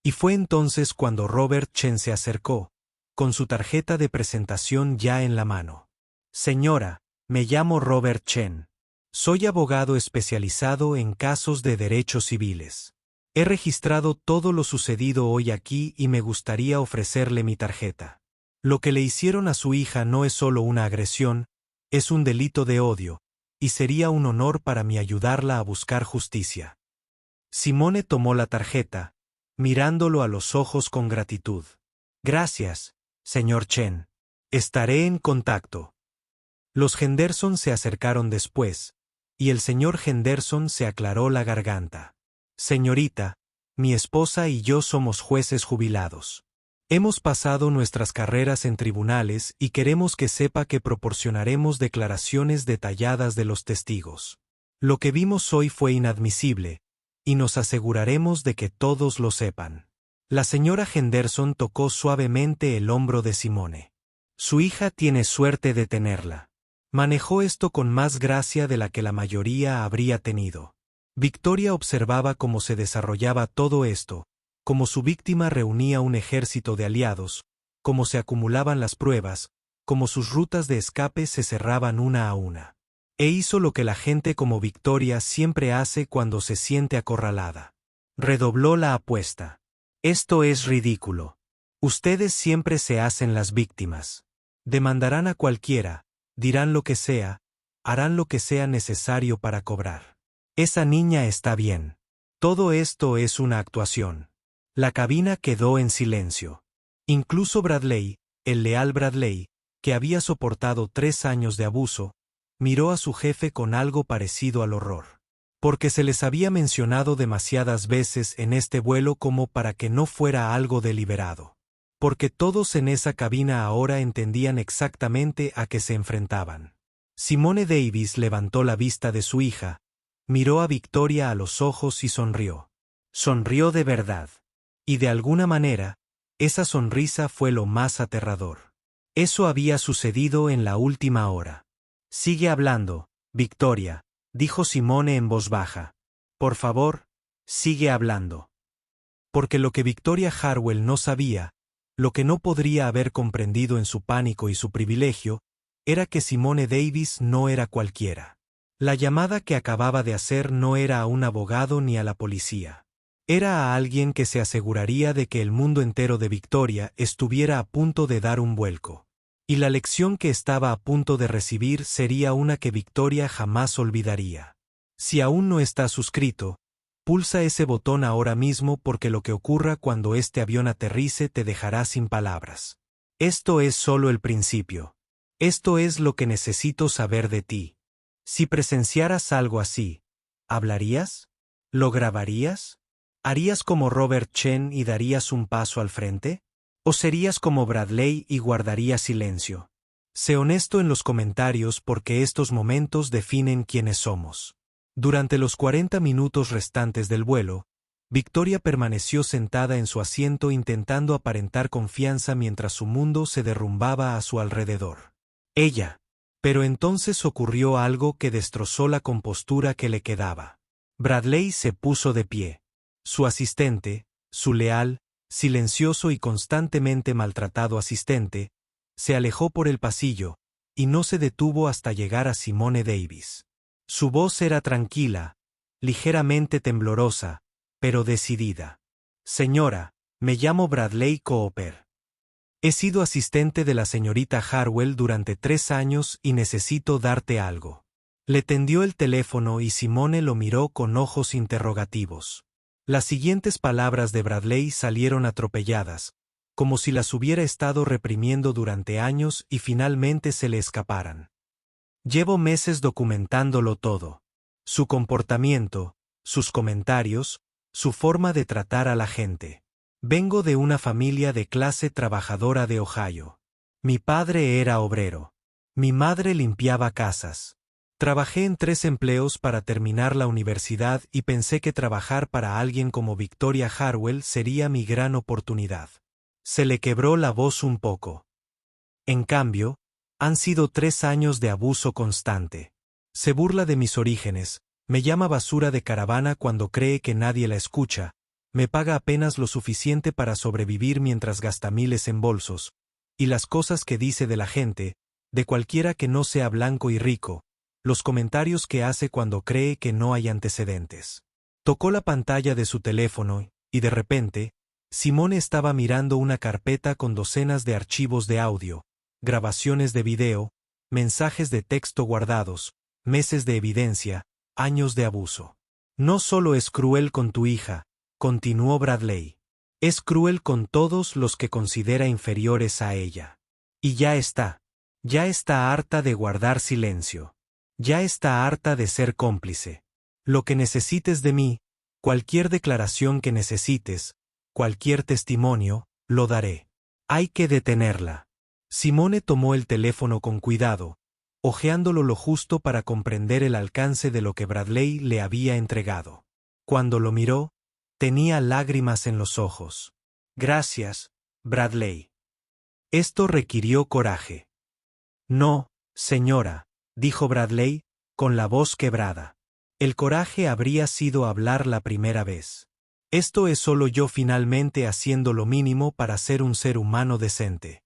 Y fue entonces cuando Robert Chen se acercó, con su tarjeta de presentación ya en la mano. Señora, me llamo Robert Chen. Soy abogado especializado en casos de derechos civiles. He registrado todo lo sucedido hoy aquí y me gustaría ofrecerle mi tarjeta. Lo que le hicieron a su hija no es solo una agresión, es un delito de odio, y sería un honor para mí ayudarla a buscar justicia. Simone tomó la tarjeta, mirándolo a los ojos con gratitud. Gracias, señor Chen. Estaré en contacto. Los Henderson se acercaron después, y el señor Henderson se aclaró la garganta. Señorita, mi esposa y yo somos jueces jubilados. Hemos pasado nuestras carreras en tribunales y queremos que sepa que proporcionaremos declaraciones detalladas de los testigos. Lo que vimos hoy fue inadmisible, y nos aseguraremos de que todos lo sepan. La señora Henderson tocó suavemente el hombro de Simone. Su hija tiene suerte de tenerla. Manejó esto con más gracia de la que la mayoría habría tenido. Victoria observaba cómo se desarrollaba todo esto, cómo su víctima reunía un ejército de aliados, cómo se acumulaban las pruebas, cómo sus rutas de escape se cerraban una a una. E hizo lo que la gente como Victoria siempre hace cuando se siente acorralada. Redobló la apuesta. Esto es ridículo. Ustedes siempre se hacen las víctimas. Demandarán a cualquiera, dirán lo que sea, harán lo que sea necesario para cobrar. Esa niña está bien. Todo esto es una actuación. La cabina quedó en silencio. Incluso Bradley, el leal Bradley, que había soportado 3 años de abuso, miró a su jefe con algo parecido al horror. Porque se les había mencionado demasiadas veces en este vuelo como para que no fuera algo deliberado. Porque todos en esa cabina ahora entendían exactamente a qué se enfrentaban. Simone Davis levantó la vista de su hija, miró a Victoria a los ojos y sonrió. Sonrió de verdad. Y de alguna manera, esa sonrisa fue lo más aterrador. Eso había sucedido en la última hora. Sigue hablando, Victoria, dijo Simone en voz baja. Por favor, sigue hablando. Porque lo que Victoria Harwell no sabía, lo que no podría haber comprendido en su pánico y su privilegio, era que Simone Davis no era cualquiera. La llamada que acababa de hacer no era a un abogado ni a la policía. Era a alguien que se aseguraría de que el mundo entero de Victoria estuviera a punto de dar un vuelco. Y la lección que estaba a punto de recibir sería una que Victoria jamás olvidaría. Si aún no estás suscrito, pulsa ese botón ahora mismo porque lo que ocurra cuando este avión aterrice te dejará sin palabras. Esto es solo el principio. Esto es lo que necesito saber de ti. Si presenciaras algo así, ¿hablarías? ¿Lo grabarías? ¿Harías como Robert Chen y darías un paso al frente? ¿O serías como Bradley y guardarías silencio? Sé honesto en los comentarios porque estos momentos definen quiénes somos. Durante los 40 minutos restantes del vuelo, Victoria permaneció sentada en su asiento intentando aparentar confianza mientras su mundo se derrumbaba a su alrededor. Pero entonces ocurrió algo que destrozó la compostura que le quedaba. Bradley se puso de pie. Su asistente, su leal, silencioso y constantemente maltratado asistente, se alejó por el pasillo, y no se detuvo hasta llegar a Simone Davis. Su voz era tranquila, ligeramente temblorosa, pero decidida. Señora, me llamo Bradley Cooper. He sido asistente de la señorita Harwell durante 3 años y necesito darte algo. Le tendió el teléfono y Simone lo miró con ojos interrogativos. Las siguientes palabras de Bradley salieron atropelladas, como si las hubiera estado reprimiendo durante años y finalmente se le escaparan. Llevo meses documentándolo todo. Su comportamiento, sus comentarios, su forma de tratar a la gente. Vengo de una familia de clase trabajadora de Ohio. Mi padre era obrero. Mi madre limpiaba casas. Trabajé en 3 empleos para terminar la universidad y pensé que trabajar para alguien como Victoria Harwell sería mi gran oportunidad. Se le quebró la voz un poco. En cambio, han sido 3 años de abuso constante. Se burla de mis orígenes, me llama basura de caravana cuando cree que nadie la escucha, me paga apenas lo suficiente para sobrevivir mientras gasta miles en bolsos, y las cosas que dice de la gente, de cualquiera que no sea blanco y rico, los comentarios que hace cuando cree que no hay antecedentes. Tocó la pantalla de su teléfono, y de repente, Simone estaba mirando una carpeta con docenas de archivos de audio, grabaciones de video, mensajes de texto guardados, meses de evidencia, años de abuso. No solo es cruel con tu hija, continuó Bradley. Es cruel con todos los que considera inferiores a ella. Y ya está harta de guardar silencio. Ya está harta de ser cómplice. Lo que necesites de mí, cualquier declaración que necesites, cualquier testimonio, lo daré. Hay que detenerla. Simone tomó el teléfono con cuidado, hojeándolo lo justo para comprender el alcance de lo que Bradley le había entregado. Cuando lo miró, tenía lágrimas en los ojos. Gracias, Bradley. Esto requirió coraje. No, señora, dijo Bradley, con la voz quebrada. El coraje habría sido hablar la primera vez. Esto es solo yo finalmente haciendo lo mínimo para ser un ser humano decente.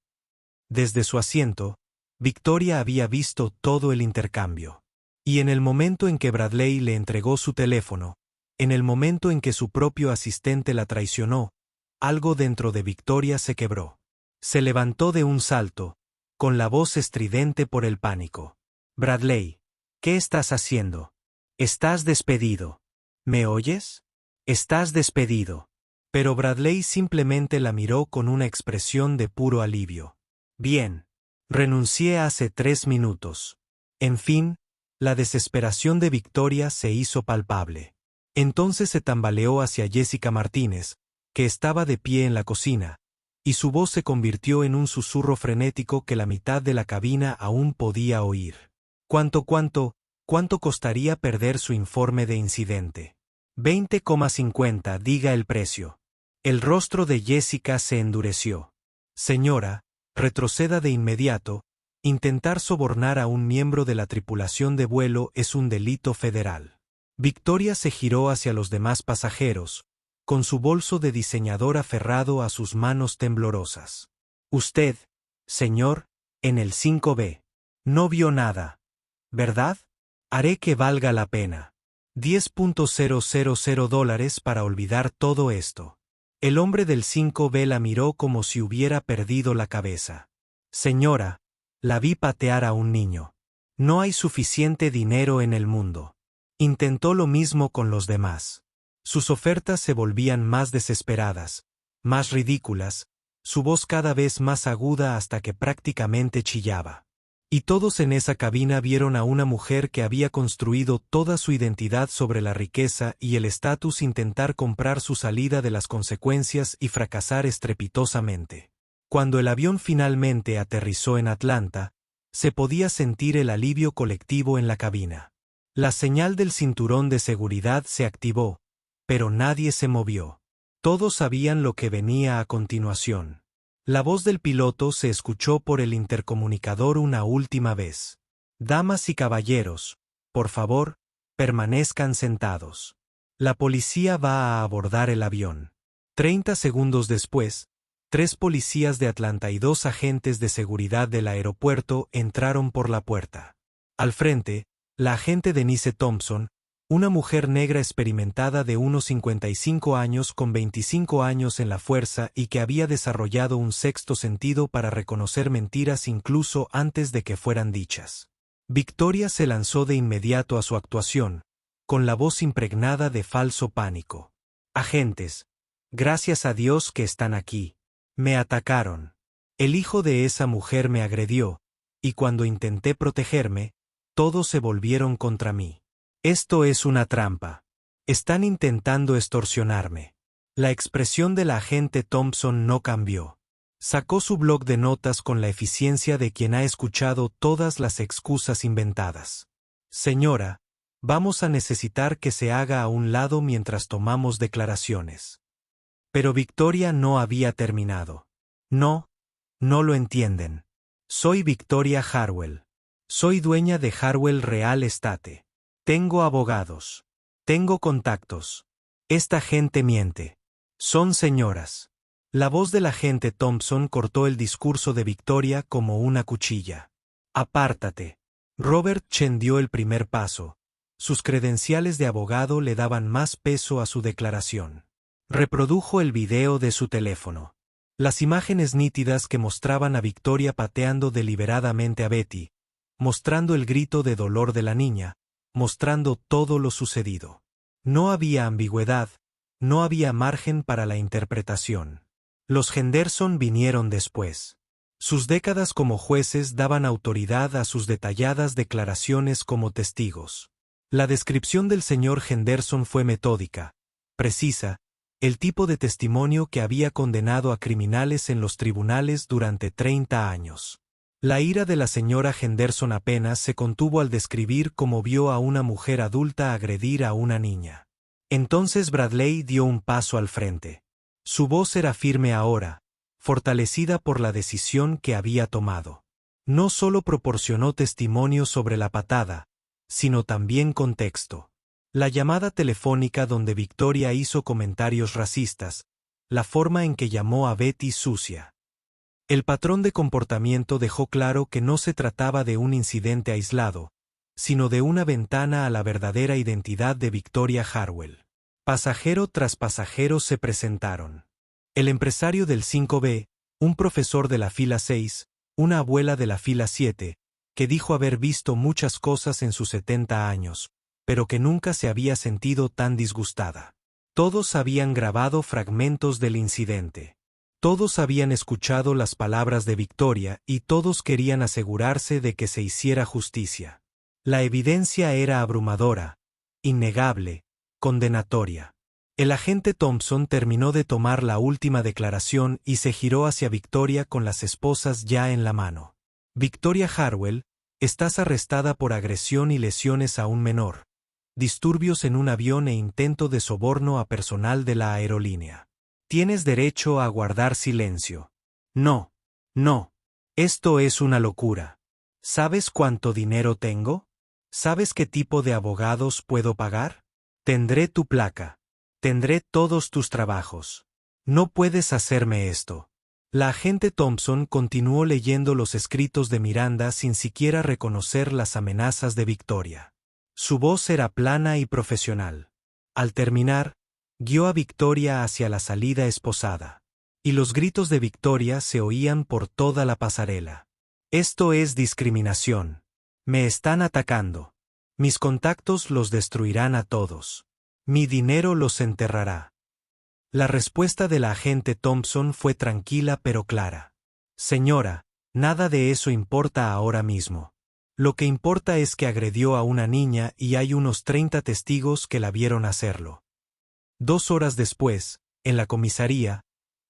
Desde su asiento, Victoria había visto todo el intercambio. Y en el momento en que Bradley le entregó su teléfono, en el momento en que su propio asistente la traicionó, algo dentro de Victoria se quebró. Se levantó de un salto, con la voz estridente por el pánico. Bradley, ¿qué estás haciendo? Estás despedido. ¿Me oyes? Estás despedido. Pero Bradley simplemente la miró con una expresión de puro alivio. Bien. Renuncié hace 3 minutos. En fin, la desesperación de Victoria se hizo palpable. Entonces se tambaleó hacia Jessica Martínez, que estaba de pie en la cocina, y su voz se convirtió en un susurro frenético que la mitad de la cabina aún podía oír. ¿Cuánto costaría perder su informe de incidente? 20,50, diga el precio. El rostro de Jessica se endureció. Señora, retroceda de inmediato. Intentar sobornar a un miembro de la tripulación de vuelo es un delito federal. Victoria se giró hacia los demás pasajeros, con su bolso de diseñador aferrado a sus manos temblorosas. Usted, señor, en el 5B. No vio nada, ¿verdad? Haré que valga la pena. $10,000 para olvidar todo esto. El hombre del 5B la miró como si hubiera perdido la cabeza. Señora, la vi patear a un niño. No hay suficiente dinero en el mundo. Intentó lo mismo con los demás. Sus ofertas se volvían más desesperadas, más ridículas, su voz cada vez más aguda hasta que prácticamente chillaba. Y todos en esa cabina vieron a una mujer que había construido toda su identidad sobre la riqueza y el estatus intentar comprar su salida de las consecuencias y fracasar estrepitosamente. Cuando el avión finalmente aterrizó en Atlanta, se podía sentir el alivio colectivo en la cabina. La señal del cinturón de seguridad se activó, pero nadie se movió. Todos sabían lo que venía a continuación. La voz del piloto se escuchó por el intercomunicador una última vez. Damas y caballeros, por favor, permanezcan sentados. La policía va a abordar el avión. 30 segundos después, 3 policías de Atlanta y 2 agentes de seguridad del aeropuerto entraron por la puerta. Al frente, la agente Denise Thompson, una mujer negra experimentada de unos 55 años con 25 años en la fuerza y que había desarrollado un sexto sentido para reconocer mentiras incluso antes de que fueran dichas. Victoria se lanzó de inmediato a su actuación, con la voz impregnada de falso pánico. Agentes, gracias a Dios que están aquí. Me atacaron. El hijo de esa mujer me agredió, y cuando intenté protegerme, todos se volvieron contra mí. Esto es una trampa. Están intentando extorsionarme. La expresión de la agente Thompson no cambió. Sacó su bloc de notas con la eficiencia de quien ha escuchado todas las excusas inventadas. Señora, vamos a necesitar que se haga a un lado mientras tomamos declaraciones. Pero Victoria no había terminado. No lo entienden. Soy Victoria Harwell. Soy dueña de Harwell Real Estate. Tengo abogados. Tengo contactos. Esta gente miente. Son señoras. La voz del agente Thompson cortó el discurso de Victoria como una cuchilla. Apártate. Robert Chen dio el primer paso. Sus credenciales de abogado le daban más peso a su declaración. Reprodujo el video de su teléfono. Las imágenes nítidas que mostraban a Victoria pateando deliberadamente a Betty, mostrando el grito de dolor de la niña, mostrando todo lo sucedido. No había ambigüedad, no había margen para la interpretación. Los Henderson vinieron después. Sus décadas como jueces daban autoridad a sus detalladas declaraciones como testigos. La descripción del señor Henderson fue metódica, precisa, el tipo de testimonio que había condenado a criminales en los tribunales durante 30 años. La ira de la señora Henderson apenas se contuvo al describir cómo vio a una mujer adulta agredir a una niña. Entonces Bradley dio un paso al frente. Su voz era firme ahora, fortalecida por la decisión que había tomado. No solo proporcionó testimonio sobre la patada, sino también contexto. La llamada telefónica donde Victoria hizo comentarios racistas, la forma en que llamó a Betty sucia. El patrón de comportamiento dejó claro que no se trataba de un incidente aislado, sino de una ventana a la verdadera identidad de Victoria Harwell. Pasajero tras pasajero se presentaron. El empresario del 5B, un profesor de la fila 6, una abuela de la fila 7, que dijo haber visto muchas cosas en sus 70 años, pero que nunca se había sentido tan disgustada. Todos habían grabado fragmentos del incidente. Todos habían escuchado las palabras de Victoria y todos querían asegurarse de que se hiciera justicia. La evidencia era abrumadora, innegable, condenatoria. El agente Thompson terminó de tomar la última declaración y se giró hacia Victoria con las esposas ya en la mano. Victoria Harwell, estás arrestada por agresión y lesiones a un menor, disturbios en un avión e intento de soborno a personal de la aerolínea. Tienes derecho a guardar silencio. No. Esto es una locura. ¿Sabes cuánto dinero tengo? ¿Sabes qué tipo de abogados puedo pagar? Tendré tu placa. Tendré todos tus trabajos. No puedes hacerme esto. La agente Thompson continuó leyendo los escritos de Miranda sin siquiera reconocer las amenazas de Victoria. Su voz era plana y profesional. Al terminar, guió a Victoria hacia la salida esposada. Y los gritos de Victoria se oían por toda la pasarela. Esto es discriminación. Me están atacando. Mis contactos los destruirán a todos. Mi dinero los enterrará. La respuesta de la agente Thompson fue tranquila pero clara. Señora, nada de eso importa ahora mismo. Lo que importa es que agredió a una niña y hay unos 30 testigos que la vieron hacerlo. 2 horas después, en la comisaría,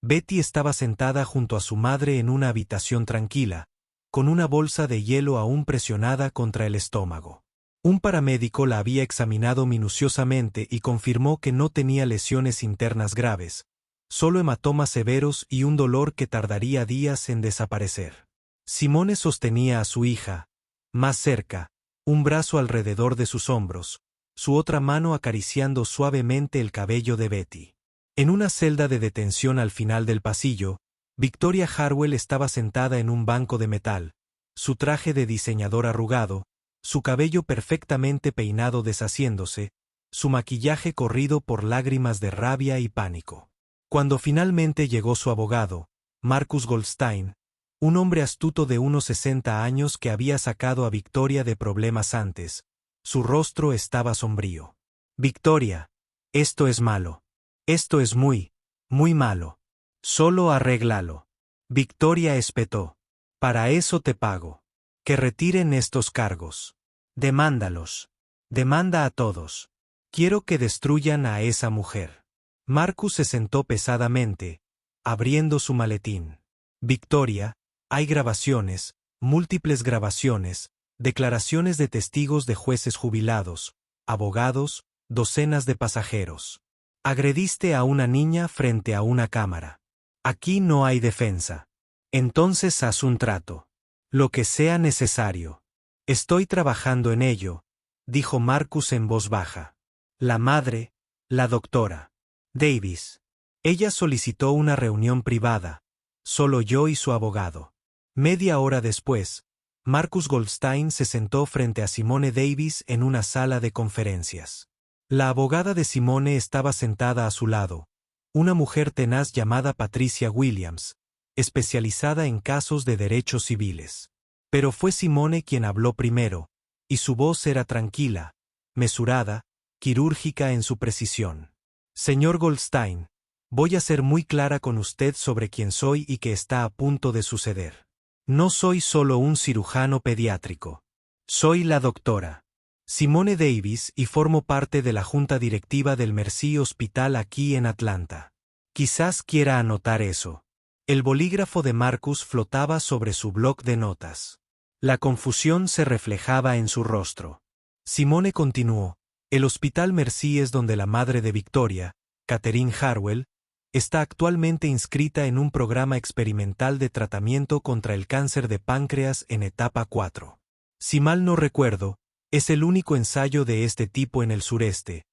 Betty estaba sentada junto a su madre en una habitación tranquila, con una bolsa de hielo aún presionada contra el estómago. Un paramédico la había examinado minuciosamente y confirmó que no tenía lesiones internas graves, solo hematomas severos y un dolor que tardaría días en desaparecer. Simone sostenía a su hija, más cerca, un brazo alrededor de sus hombros, su otra mano acariciando suavemente el cabello de Betty. En una celda de detención al final del pasillo, Victoria Harwell estaba sentada en un banco de metal, su traje de diseñador arrugado, su cabello perfectamente peinado deshaciéndose, su maquillaje corrido por lágrimas de rabia y pánico. Cuando finalmente llegó su abogado, Marcus Goldstein, un hombre astuto de unos 60 años que había sacado a Victoria de problemas antes, su rostro estaba sombrío. Victoria, esto es malo. Esto es muy, muy malo. Solo arréglalo. Victoria espetó. Para eso te pago. Que retiren estos cargos. Demándalos. Demanda a todos. Quiero que destruyan a esa mujer. Marcus se sentó pesadamente, abriendo su maletín. Victoria, hay grabaciones, múltiples grabaciones, declaraciones de testigos de jueces jubilados, abogados, docenas de pasajeros. Agrediste a una niña frente a una cámara. Aquí no hay defensa. Entonces haz un trato. Lo que sea necesario. Estoy trabajando en ello, dijo Marcus en voz baja. La madre, la doctora Davis. Ella solicitó una reunión privada, solo yo y su abogado. Media hora después, Marcus Goldstein se sentó frente a Simone Davis en una sala de conferencias. La abogada de Simone estaba sentada a su lado, una mujer tenaz llamada Patricia Williams, especializada en casos de derechos civiles. Pero fue Simone quien habló primero, y su voz era tranquila, mesurada, quirúrgica en su precisión. Señor Goldstein, voy a ser muy clara con usted sobre quién soy y qué está a punto de suceder. No soy solo un cirujano pediátrico. Soy la doctora Simone Davis y formo parte de la junta directiva del Mercy Hospital aquí en Atlanta. Quizás quiera anotar eso. El bolígrafo de Marcus flotaba sobre su bloc de notas. La confusión se reflejaba en su rostro. Simone continuó, el Hospital Mercy es donde la madre de Victoria, Catherine Harwell, está actualmente inscrita en un programa experimental de tratamiento contra el cáncer de páncreas en etapa 4. Si mal no recuerdo, es el único ensayo de este tipo en el sureste,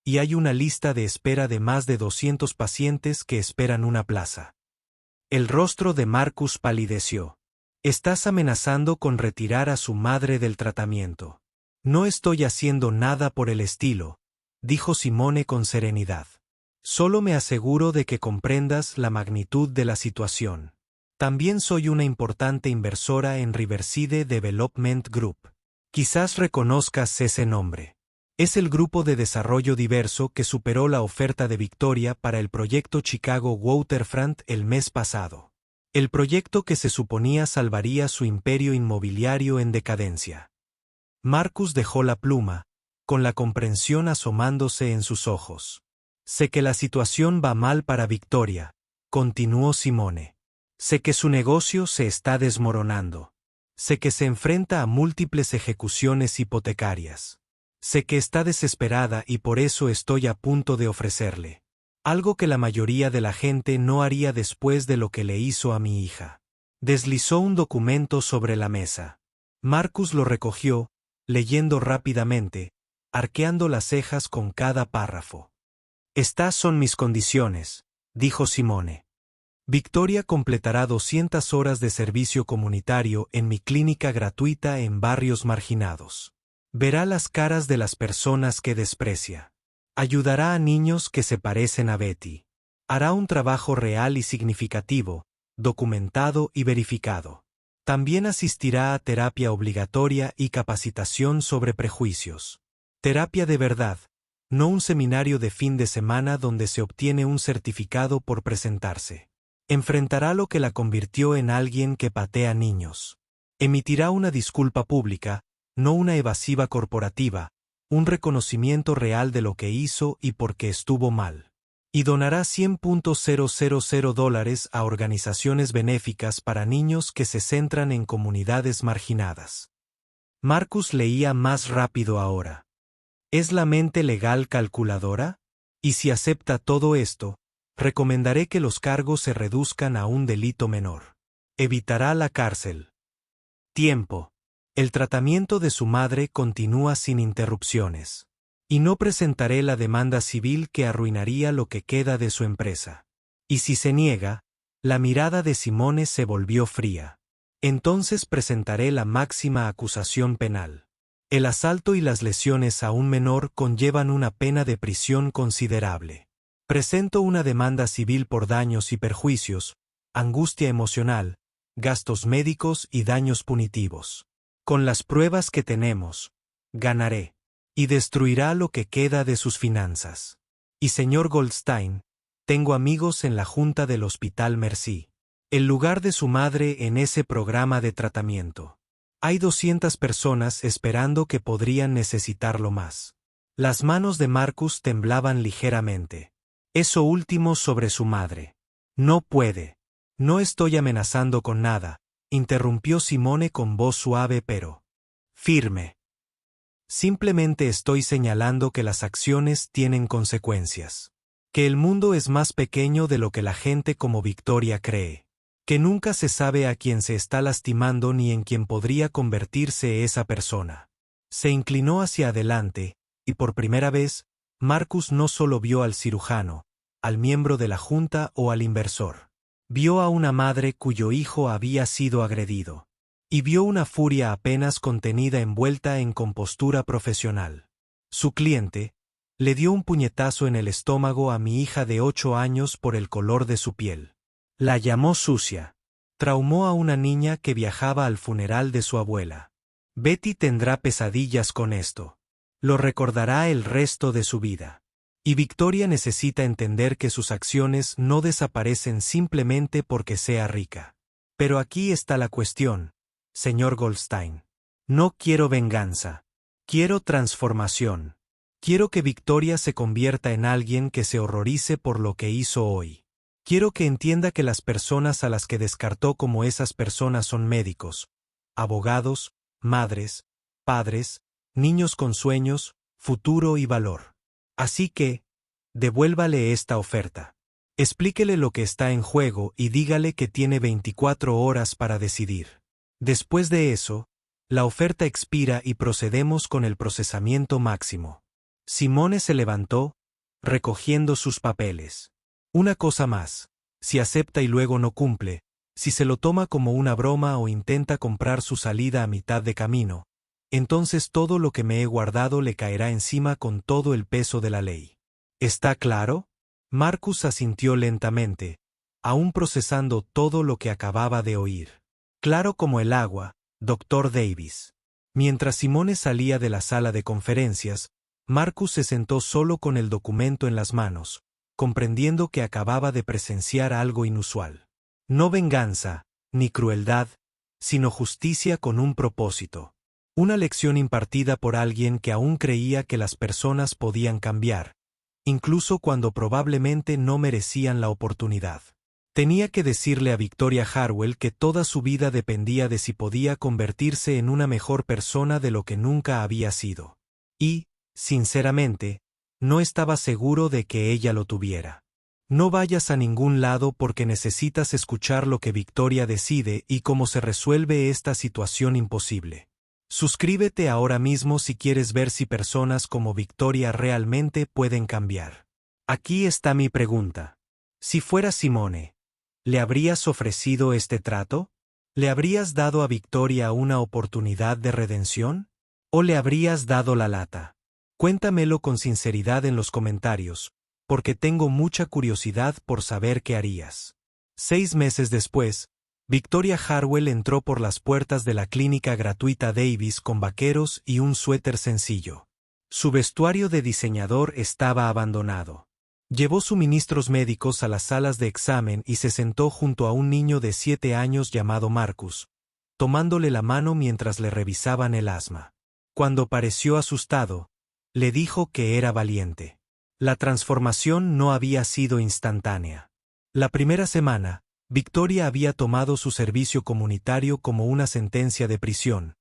y hay una lista de espera de más de 200 pacientes que esperan una plaza. El rostro de Marcus palideció. Estás amenazando con retirar a su madre del tratamiento. No estoy haciendo nada por el estilo, dijo Simone con serenidad. Solo me aseguro de que comprendas la magnitud de la situación. También soy una importante inversora en Riverside Development Group. Quizás reconozcas ese nombre. Es el grupo de desarrollo diverso que superó la oferta de Victoria para el proyecto Chicago Waterfront el mes pasado. El proyecto que se suponía salvaría su imperio inmobiliario en decadencia. Marcus dejó la pluma, con la comprensión asomándose en sus ojos. Sé que la situación va mal para Victoria, continuó Simone. Sé que su negocio se está desmoronando. Sé que se enfrenta a múltiples ejecuciones hipotecarias. Sé que está desesperada y por eso estoy a punto de ofrecerle algo que la mayoría de la gente no haría después de lo que le hizo a mi hija. Deslizó un documento sobre la mesa. Marcus lo recogió, leyendo rápidamente, arqueando las cejas con cada párrafo. Estas son mis condiciones, dijo Simone. Victoria completará 200 horas de servicio comunitario en mi clínica gratuita en barrios marginados. Verá las caras de las personas que desprecia. Ayudará a niños que se parecen a Betty. Hará un trabajo real y significativo, documentado y verificado. También asistirá a terapia obligatoria y capacitación sobre prejuicios. Terapia de verdad, no un seminario de fin de semana donde se obtiene un certificado por presentarse. Enfrentará lo que la convirtió en alguien que patea niños. Emitirá una disculpa pública, no una evasiva corporativa, un reconocimiento real de lo que hizo y por qué estuvo mal. Y donará $100,000 a organizaciones benéficas para niños que se centran en comunidades marginadas. Marcus leía más rápido ahora. ¿Es la mente legal calculadora? Y si acepta todo esto, recomendaré que los cargos se reduzcan a un delito menor. Evitará la cárcel. Tiempo. El tratamiento de su madre continúa sin interrupciones. Y no presentaré la demanda civil que arruinaría lo que queda de su empresa. Y si se niega, la mirada de Simone se volvió fría. Entonces presentaré la máxima acusación penal. El asalto y las lesiones a un menor conllevan una pena de prisión considerable. Presento una demanda civil por daños y perjuicios, angustia emocional, gastos médicos y daños punitivos. Con las pruebas que tenemos, ganaré. Y destruirá lo que queda de sus finanzas. Y señor Goldstein, tengo amigos en la junta del Hospital Mercy. El lugar de su madre en ese programa de tratamiento. Hay 200 personas esperando que podrían necesitarlo más. Las manos de Marcus temblaban ligeramente. Eso último sobre su madre. No puede. No estoy amenazando con nada, interrumpió Simone con voz suave pero firme. Simplemente estoy señalando que las acciones tienen consecuencias. Que el mundo es más pequeño de lo que la gente como Victoria cree. Que nunca se sabe a quién se está lastimando ni en quién podría convertirse esa persona. Se inclinó hacia adelante, y por primera vez, Marcus no solo vio al cirujano, al miembro de la junta o al inversor. Vio a una madre cuyo hijo había sido agredido. Y vio una furia apenas contenida envuelta en compostura profesional. Su cliente le dio un puñetazo en el estómago a mi hija de 8 años por el color de su piel. La llamó sucia. Traumó a una niña que viajaba al funeral de su abuela. Betty tendrá pesadillas con esto. Lo recordará el resto de su vida. Y Victoria necesita entender que sus acciones no desaparecen simplemente porque sea rica. Pero aquí está la cuestión. Señor Goldstein. No quiero venganza. Quiero transformación. Quiero que Victoria se convierta en alguien que se horrorice por lo que hizo hoy. Quiero que entienda que las personas a las que descartó como esas personas son médicos, abogados, madres, padres, niños con sueños, futuro y valor. Así que, devuélvale esta oferta. Explíquele lo que está en juego y dígale que tiene 24 horas para decidir. Después de eso, la oferta expira y procedemos con el procesamiento máximo. Simone se levantó, recogiendo sus papeles. Una cosa más, si acepta y luego no cumple, si se lo toma como una broma o intenta comprar su salida a mitad de camino, entonces todo lo que me he guardado le caerá encima con todo el peso de la ley. ¿Está claro? Marcus asintió lentamente, aún procesando todo lo que acababa de oír. Claro como el agua, Dr. Davis. Mientras Simone salía de la sala de conferencias, Marcus se sentó solo con el documento en las manos, comprendiendo que acababa de presenciar algo inusual. No venganza, ni crueldad, sino justicia con un propósito. Una lección impartida por alguien que aún creía que las personas podían cambiar, incluso cuando probablemente no merecían la oportunidad. Tenía que decirle a Victoria Harwell que toda su vida dependía de si podía convertirse en una mejor persona de lo que nunca había sido. Y, sinceramente, no estaba seguro de que ella lo tuviera. No vayas a ningún lado porque necesitas escuchar lo que Victoria decide y cómo se resuelve esta situación imposible. Suscríbete ahora mismo si quieres ver si personas como Victoria realmente pueden cambiar. Aquí está mi pregunta. Si fuera Simone, ¿le habrías ofrecido este trato? ¿Le habrías dado a Victoria una oportunidad de redención? ¿O le habrías dado la lata? Cuéntamelo con sinceridad en los comentarios, porque tengo mucha curiosidad por saber qué harías. 6 meses después, Victoria Harwell entró por las puertas de la clínica gratuita Davis con vaqueros y un suéter sencillo. Su vestuario de diseñador estaba abandonado. Llevó suministros médicos a las salas de examen y se sentó junto a un niño de 7 años llamado Marcus, tomándole la mano mientras le revisaban el asma. Cuando pareció asustado, le dijo que era valiente. La transformación no había sido instantánea. La primera semana, Victoria había tomado su servicio comunitario como una sentencia de prisión,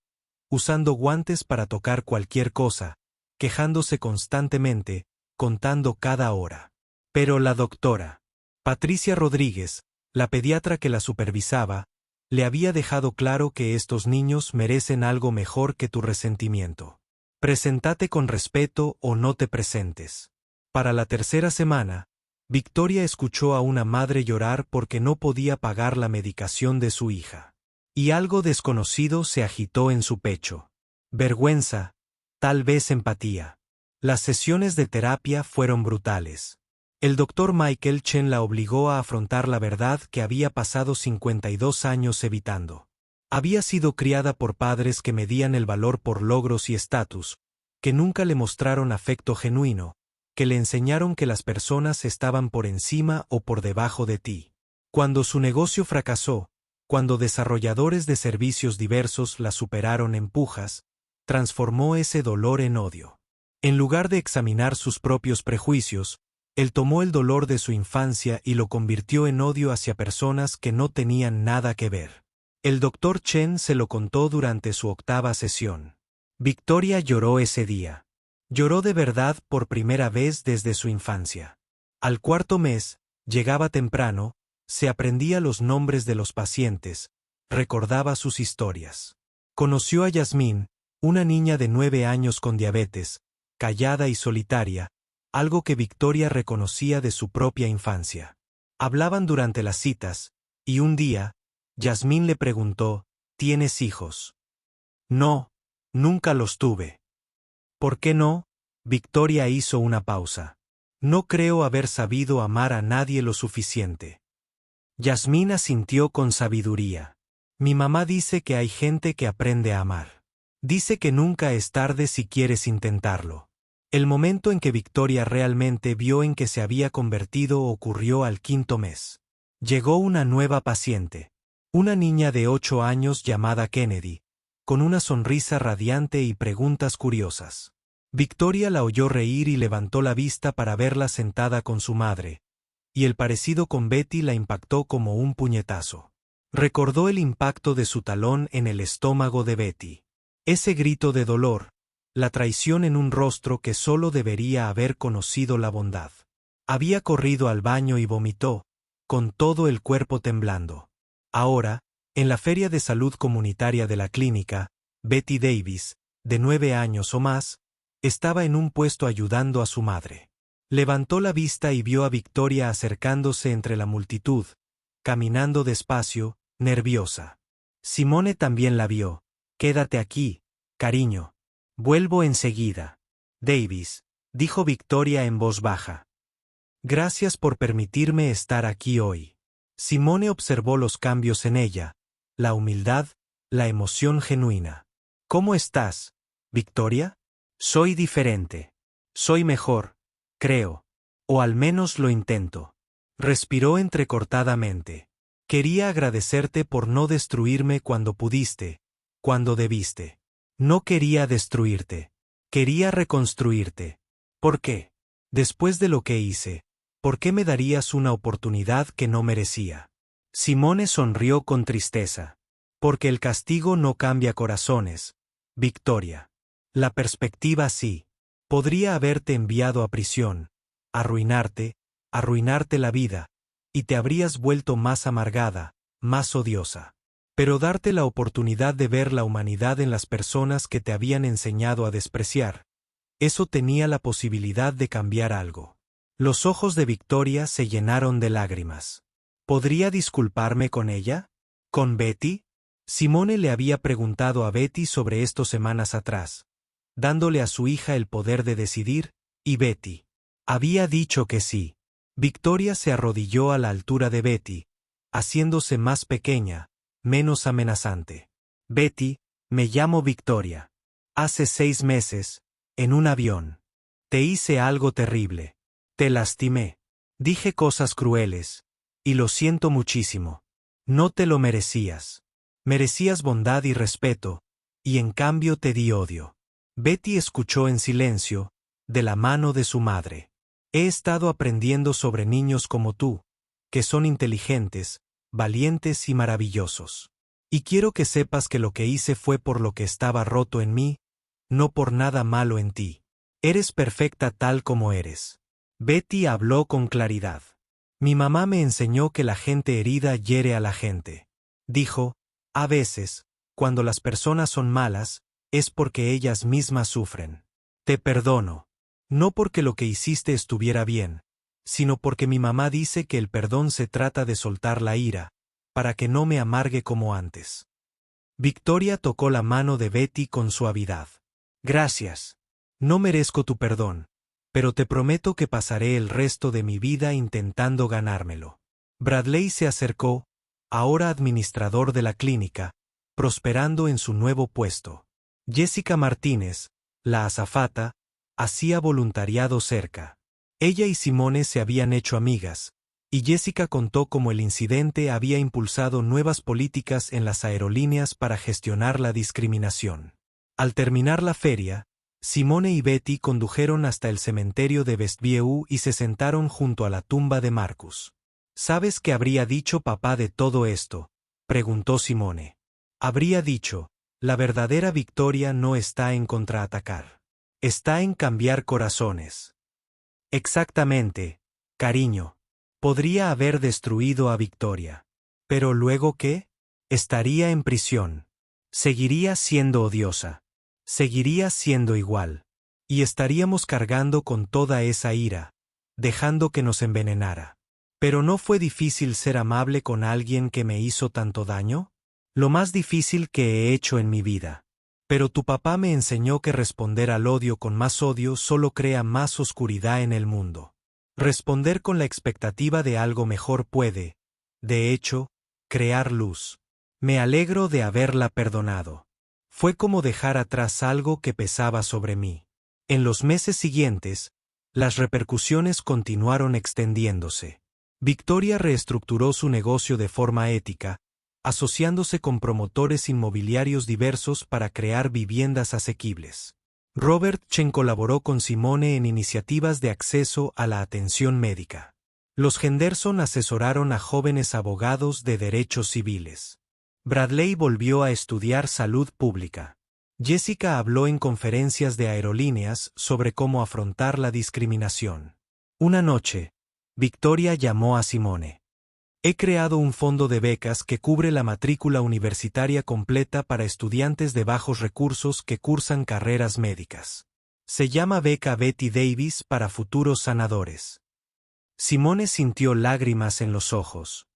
usando guantes para tocar cualquier cosa, quejándose constantemente, contando cada hora. Pero la doctora Patricia Rodríguez, la pediatra que la supervisaba, le había dejado claro que estos niños merecen algo mejor que tu resentimiento. Preséntate con respeto o no te presentes. Para la tercera semana, Victoria escuchó a una madre llorar porque no podía pagar la medicación de su hija. Y algo desconocido se agitó en su pecho. Vergüenza, tal vez empatía. Las sesiones de terapia fueron brutales. El doctor Michael Chen la obligó a afrontar la verdad que había pasado 52 años evitando. Había sido criada por padres que medían el valor por logros y estatus, que nunca le mostraron afecto genuino, que le enseñaron que las personas estaban por encima o por debajo de ti. Cuando su negocio fracasó, cuando desarrolladores de servicios diversos la superaron en pujas, transformó ese dolor en odio. En lugar de examinar sus propios prejuicios, él tomó el dolor de su infancia y lo convirtió en odio hacia personas que no tenían nada que ver. El doctor Chen se lo contó durante su 8ª sesión. Victoria lloró ese día. Lloró de verdad por primera vez desde su infancia. Al 4.º mes, llegaba temprano, se aprendía los nombres de los pacientes, recordaba sus historias. Conoció a Yasmín, una niña de 9 años con diabetes, callada y solitaria, algo que Victoria reconocía de su propia infancia. Hablaban durante las citas, y un día, Yasmín le preguntó, ¿tienes hijos? No, nunca los tuve. ¿Por qué no? Victoria hizo una pausa. No creo haber sabido amar a nadie lo suficiente. Yasmín asintió con sabiduría. Mi mamá dice que hay gente que aprende a amar. Dice que nunca es tarde si quieres intentarlo. El momento en que Victoria realmente vio en que se había convertido ocurrió al 5.º mes. Llegó una nueva paciente. Una niña de 8 años llamada Kennedy, con una sonrisa radiante y preguntas curiosas. Victoria la oyó reír y levantó la vista para verla sentada con su madre, y el parecido con Betty la impactó como un puñetazo. Recordó el impacto de su talón en el estómago de Betty. Ese grito de dolor, la traición en un rostro que solo debería haber conocido la bondad. Había corrido al baño y vomitó, con todo el cuerpo temblando. Ahora, en la feria de salud comunitaria de la clínica, Betty Davis, de 9 años o más, estaba en un puesto ayudando a su madre. Levantó la vista y vio a Victoria acercándose entre la multitud, caminando despacio, nerviosa. Simone también la vio. Quédate aquí, cariño. Vuelvo enseguida. Davis, dijo Victoria en voz baja. Gracias por permitirme estar aquí hoy. Simone observó los cambios en ella, la humildad, la emoción genuina. ¿Cómo estás, Victoria? Soy diferente. Soy mejor, creo. O al menos lo intento. Respiró entrecortadamente. Quería agradecerte por no destruirme cuando pudiste, cuando debiste. No quería destruirte. Quería reconstruirte. ¿Por qué? Después de lo que hice, ¿por qué me darías una oportunidad que no merecía? Simone sonrió con tristeza. Porque el castigo no cambia corazones, Victoria. La perspectiva sí. Podría haberte enviado a prisión, arruinarte la vida, y te habrías vuelto más amargada, más odiosa. Pero darte la oportunidad de ver la humanidad en las personas que te habían enseñado a despreciar, eso tenía la posibilidad de cambiar algo. Los ojos de Victoria se llenaron de lágrimas. ¿Podría disculparme con ella? ¿Con Betty? Simone le había preguntado a Betty sobre esto semanas atrás, dándole a su hija el poder de decidir, y Betty había dicho que sí. Victoria se arrodilló a la altura de Betty, haciéndose más pequeña, menos amenazante. Betty, me llamo Victoria. Hace 6 meses, en un avión, te hice algo terrible. Te lastimé. Dije cosas crueles. Y lo siento muchísimo. No te lo merecías. Merecías bondad y respeto, y en cambio te di odio. Betty escuchó en silencio, de la mano de su madre. He estado aprendiendo sobre niños como tú, que son inteligentes, valientes y maravillosos. Y quiero que sepas que lo que hice fue por lo que estaba roto en mí, no por nada malo en ti. Eres perfecta tal como eres. Betty habló con claridad. Mi mamá me enseñó que la gente herida hiere a la gente. Dijo, a veces, cuando las personas son malas, es porque ellas mismas sufren. Te perdono. No porque lo que hiciste estuviera bien, sino porque mi mamá dice que el perdón se trata de soltar la ira, para que no me amargue como antes. Victoria tocó la mano de Betty con suavidad. Gracias. No merezco tu perdón, pero te prometo que pasaré el resto de mi vida intentando ganármelo. Bradley se acercó, ahora administrador de la clínica, prosperando en su nuevo puesto. Jessica Martínez, la azafata, hacía voluntariado cerca. Ella y Simone se habían hecho amigas, y Jessica contó cómo el incidente había impulsado nuevas políticas en las aerolíneas para gestionar la discriminación. Al terminar la feria, Simone y Betty condujeron hasta el cementerio de Westview y se sentaron junto a la tumba de Marcus. ¿Sabes qué habría dicho papá de todo esto?, preguntó Simone. Habría dicho, la verdadera victoria no está en contraatacar. Está en cambiar corazones. Exactamente, cariño. Podría haber destruido a Victoria. ¿Pero luego qué? Estaría en prisión. Seguiría siendo odiosa. Seguiría siendo igual. Y estaríamos cargando con toda esa ira, dejando que nos envenenara. ¿Pero no fue difícil ser amable con alguien que me hizo tanto daño? Lo más difícil que he hecho en mi vida. Pero tu papá me enseñó que responder al odio con más odio solo crea más oscuridad en el mundo. Responder con la expectativa de algo mejor puede, de hecho, crear luz. Me alegro de haberla perdonado. Fue como dejar atrás algo que pesaba sobre mí. En los meses siguientes, las repercusiones continuaron extendiéndose. Victoria reestructuró su negocio de forma ética, asociándose con promotores inmobiliarios diversos para crear viviendas asequibles. Robert Chen colaboró con Simone en iniciativas de acceso a la atención médica. Los Henderson asesoraron a jóvenes abogados de derechos civiles. Bradley volvió a estudiar salud pública. Jessica habló en conferencias de aerolíneas sobre cómo afrontar la discriminación. Una noche, Victoria llamó a Simone. He creado un fondo de becas que cubre la matrícula universitaria completa para estudiantes de bajos recursos que cursan carreras médicas. Se llama Beca Betty Davis para futuros sanadores. Simone sintió lágrimas en los ojos.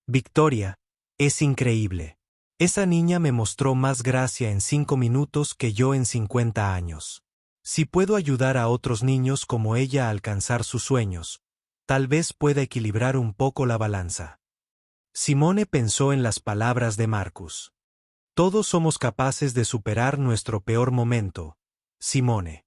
Victoria, es increíble. Esa niña me mostró más gracia en 5 minutos que yo en 50 años. Si puedo ayudar a otros niños como ella a alcanzar sus sueños, tal vez pueda equilibrar un poco la balanza. Simone pensó en las palabras de Marcus. Todos somos capaces de superar nuestro peor momento, Simone.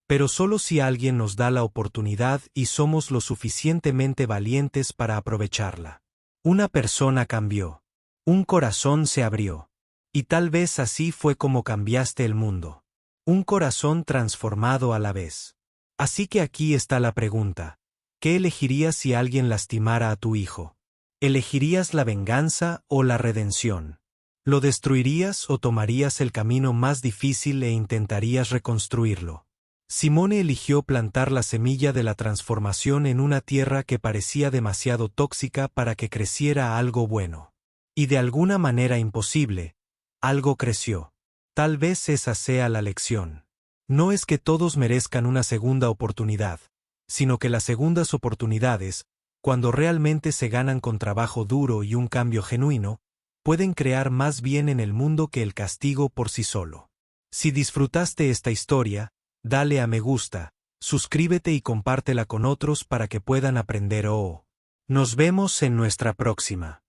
Pero solo si alguien nos da la oportunidad y somos lo suficientemente valientes para aprovecharla. Una persona cambió. Un corazón se abrió. Y tal vez así fue como cambiaste el mundo. Un corazón transformado a la vez. Así que aquí está la pregunta. ¿Qué elegirías si alguien lastimara a tu hijo? ¿Elegirías la venganza o la redención? ¿Lo destruirías o tomarías el camino más difícil e intentarías reconstruirlo? Simone eligió plantar la semilla de la transformación en una tierra que parecía demasiado tóxica para que creciera algo bueno. Y de alguna manera imposible, algo creció. Tal vez esa sea la lección. No es que todos merezcan una segunda oportunidad, sino que las segundas oportunidades, cuando realmente se ganan con trabajo duro y un cambio genuino, pueden crear más bien en el mundo que el castigo por sí solo. Si disfrutaste esta historia, dale a me gusta, suscríbete y compártela con otros para que puedan aprender. Nos vemos en nuestra próxima.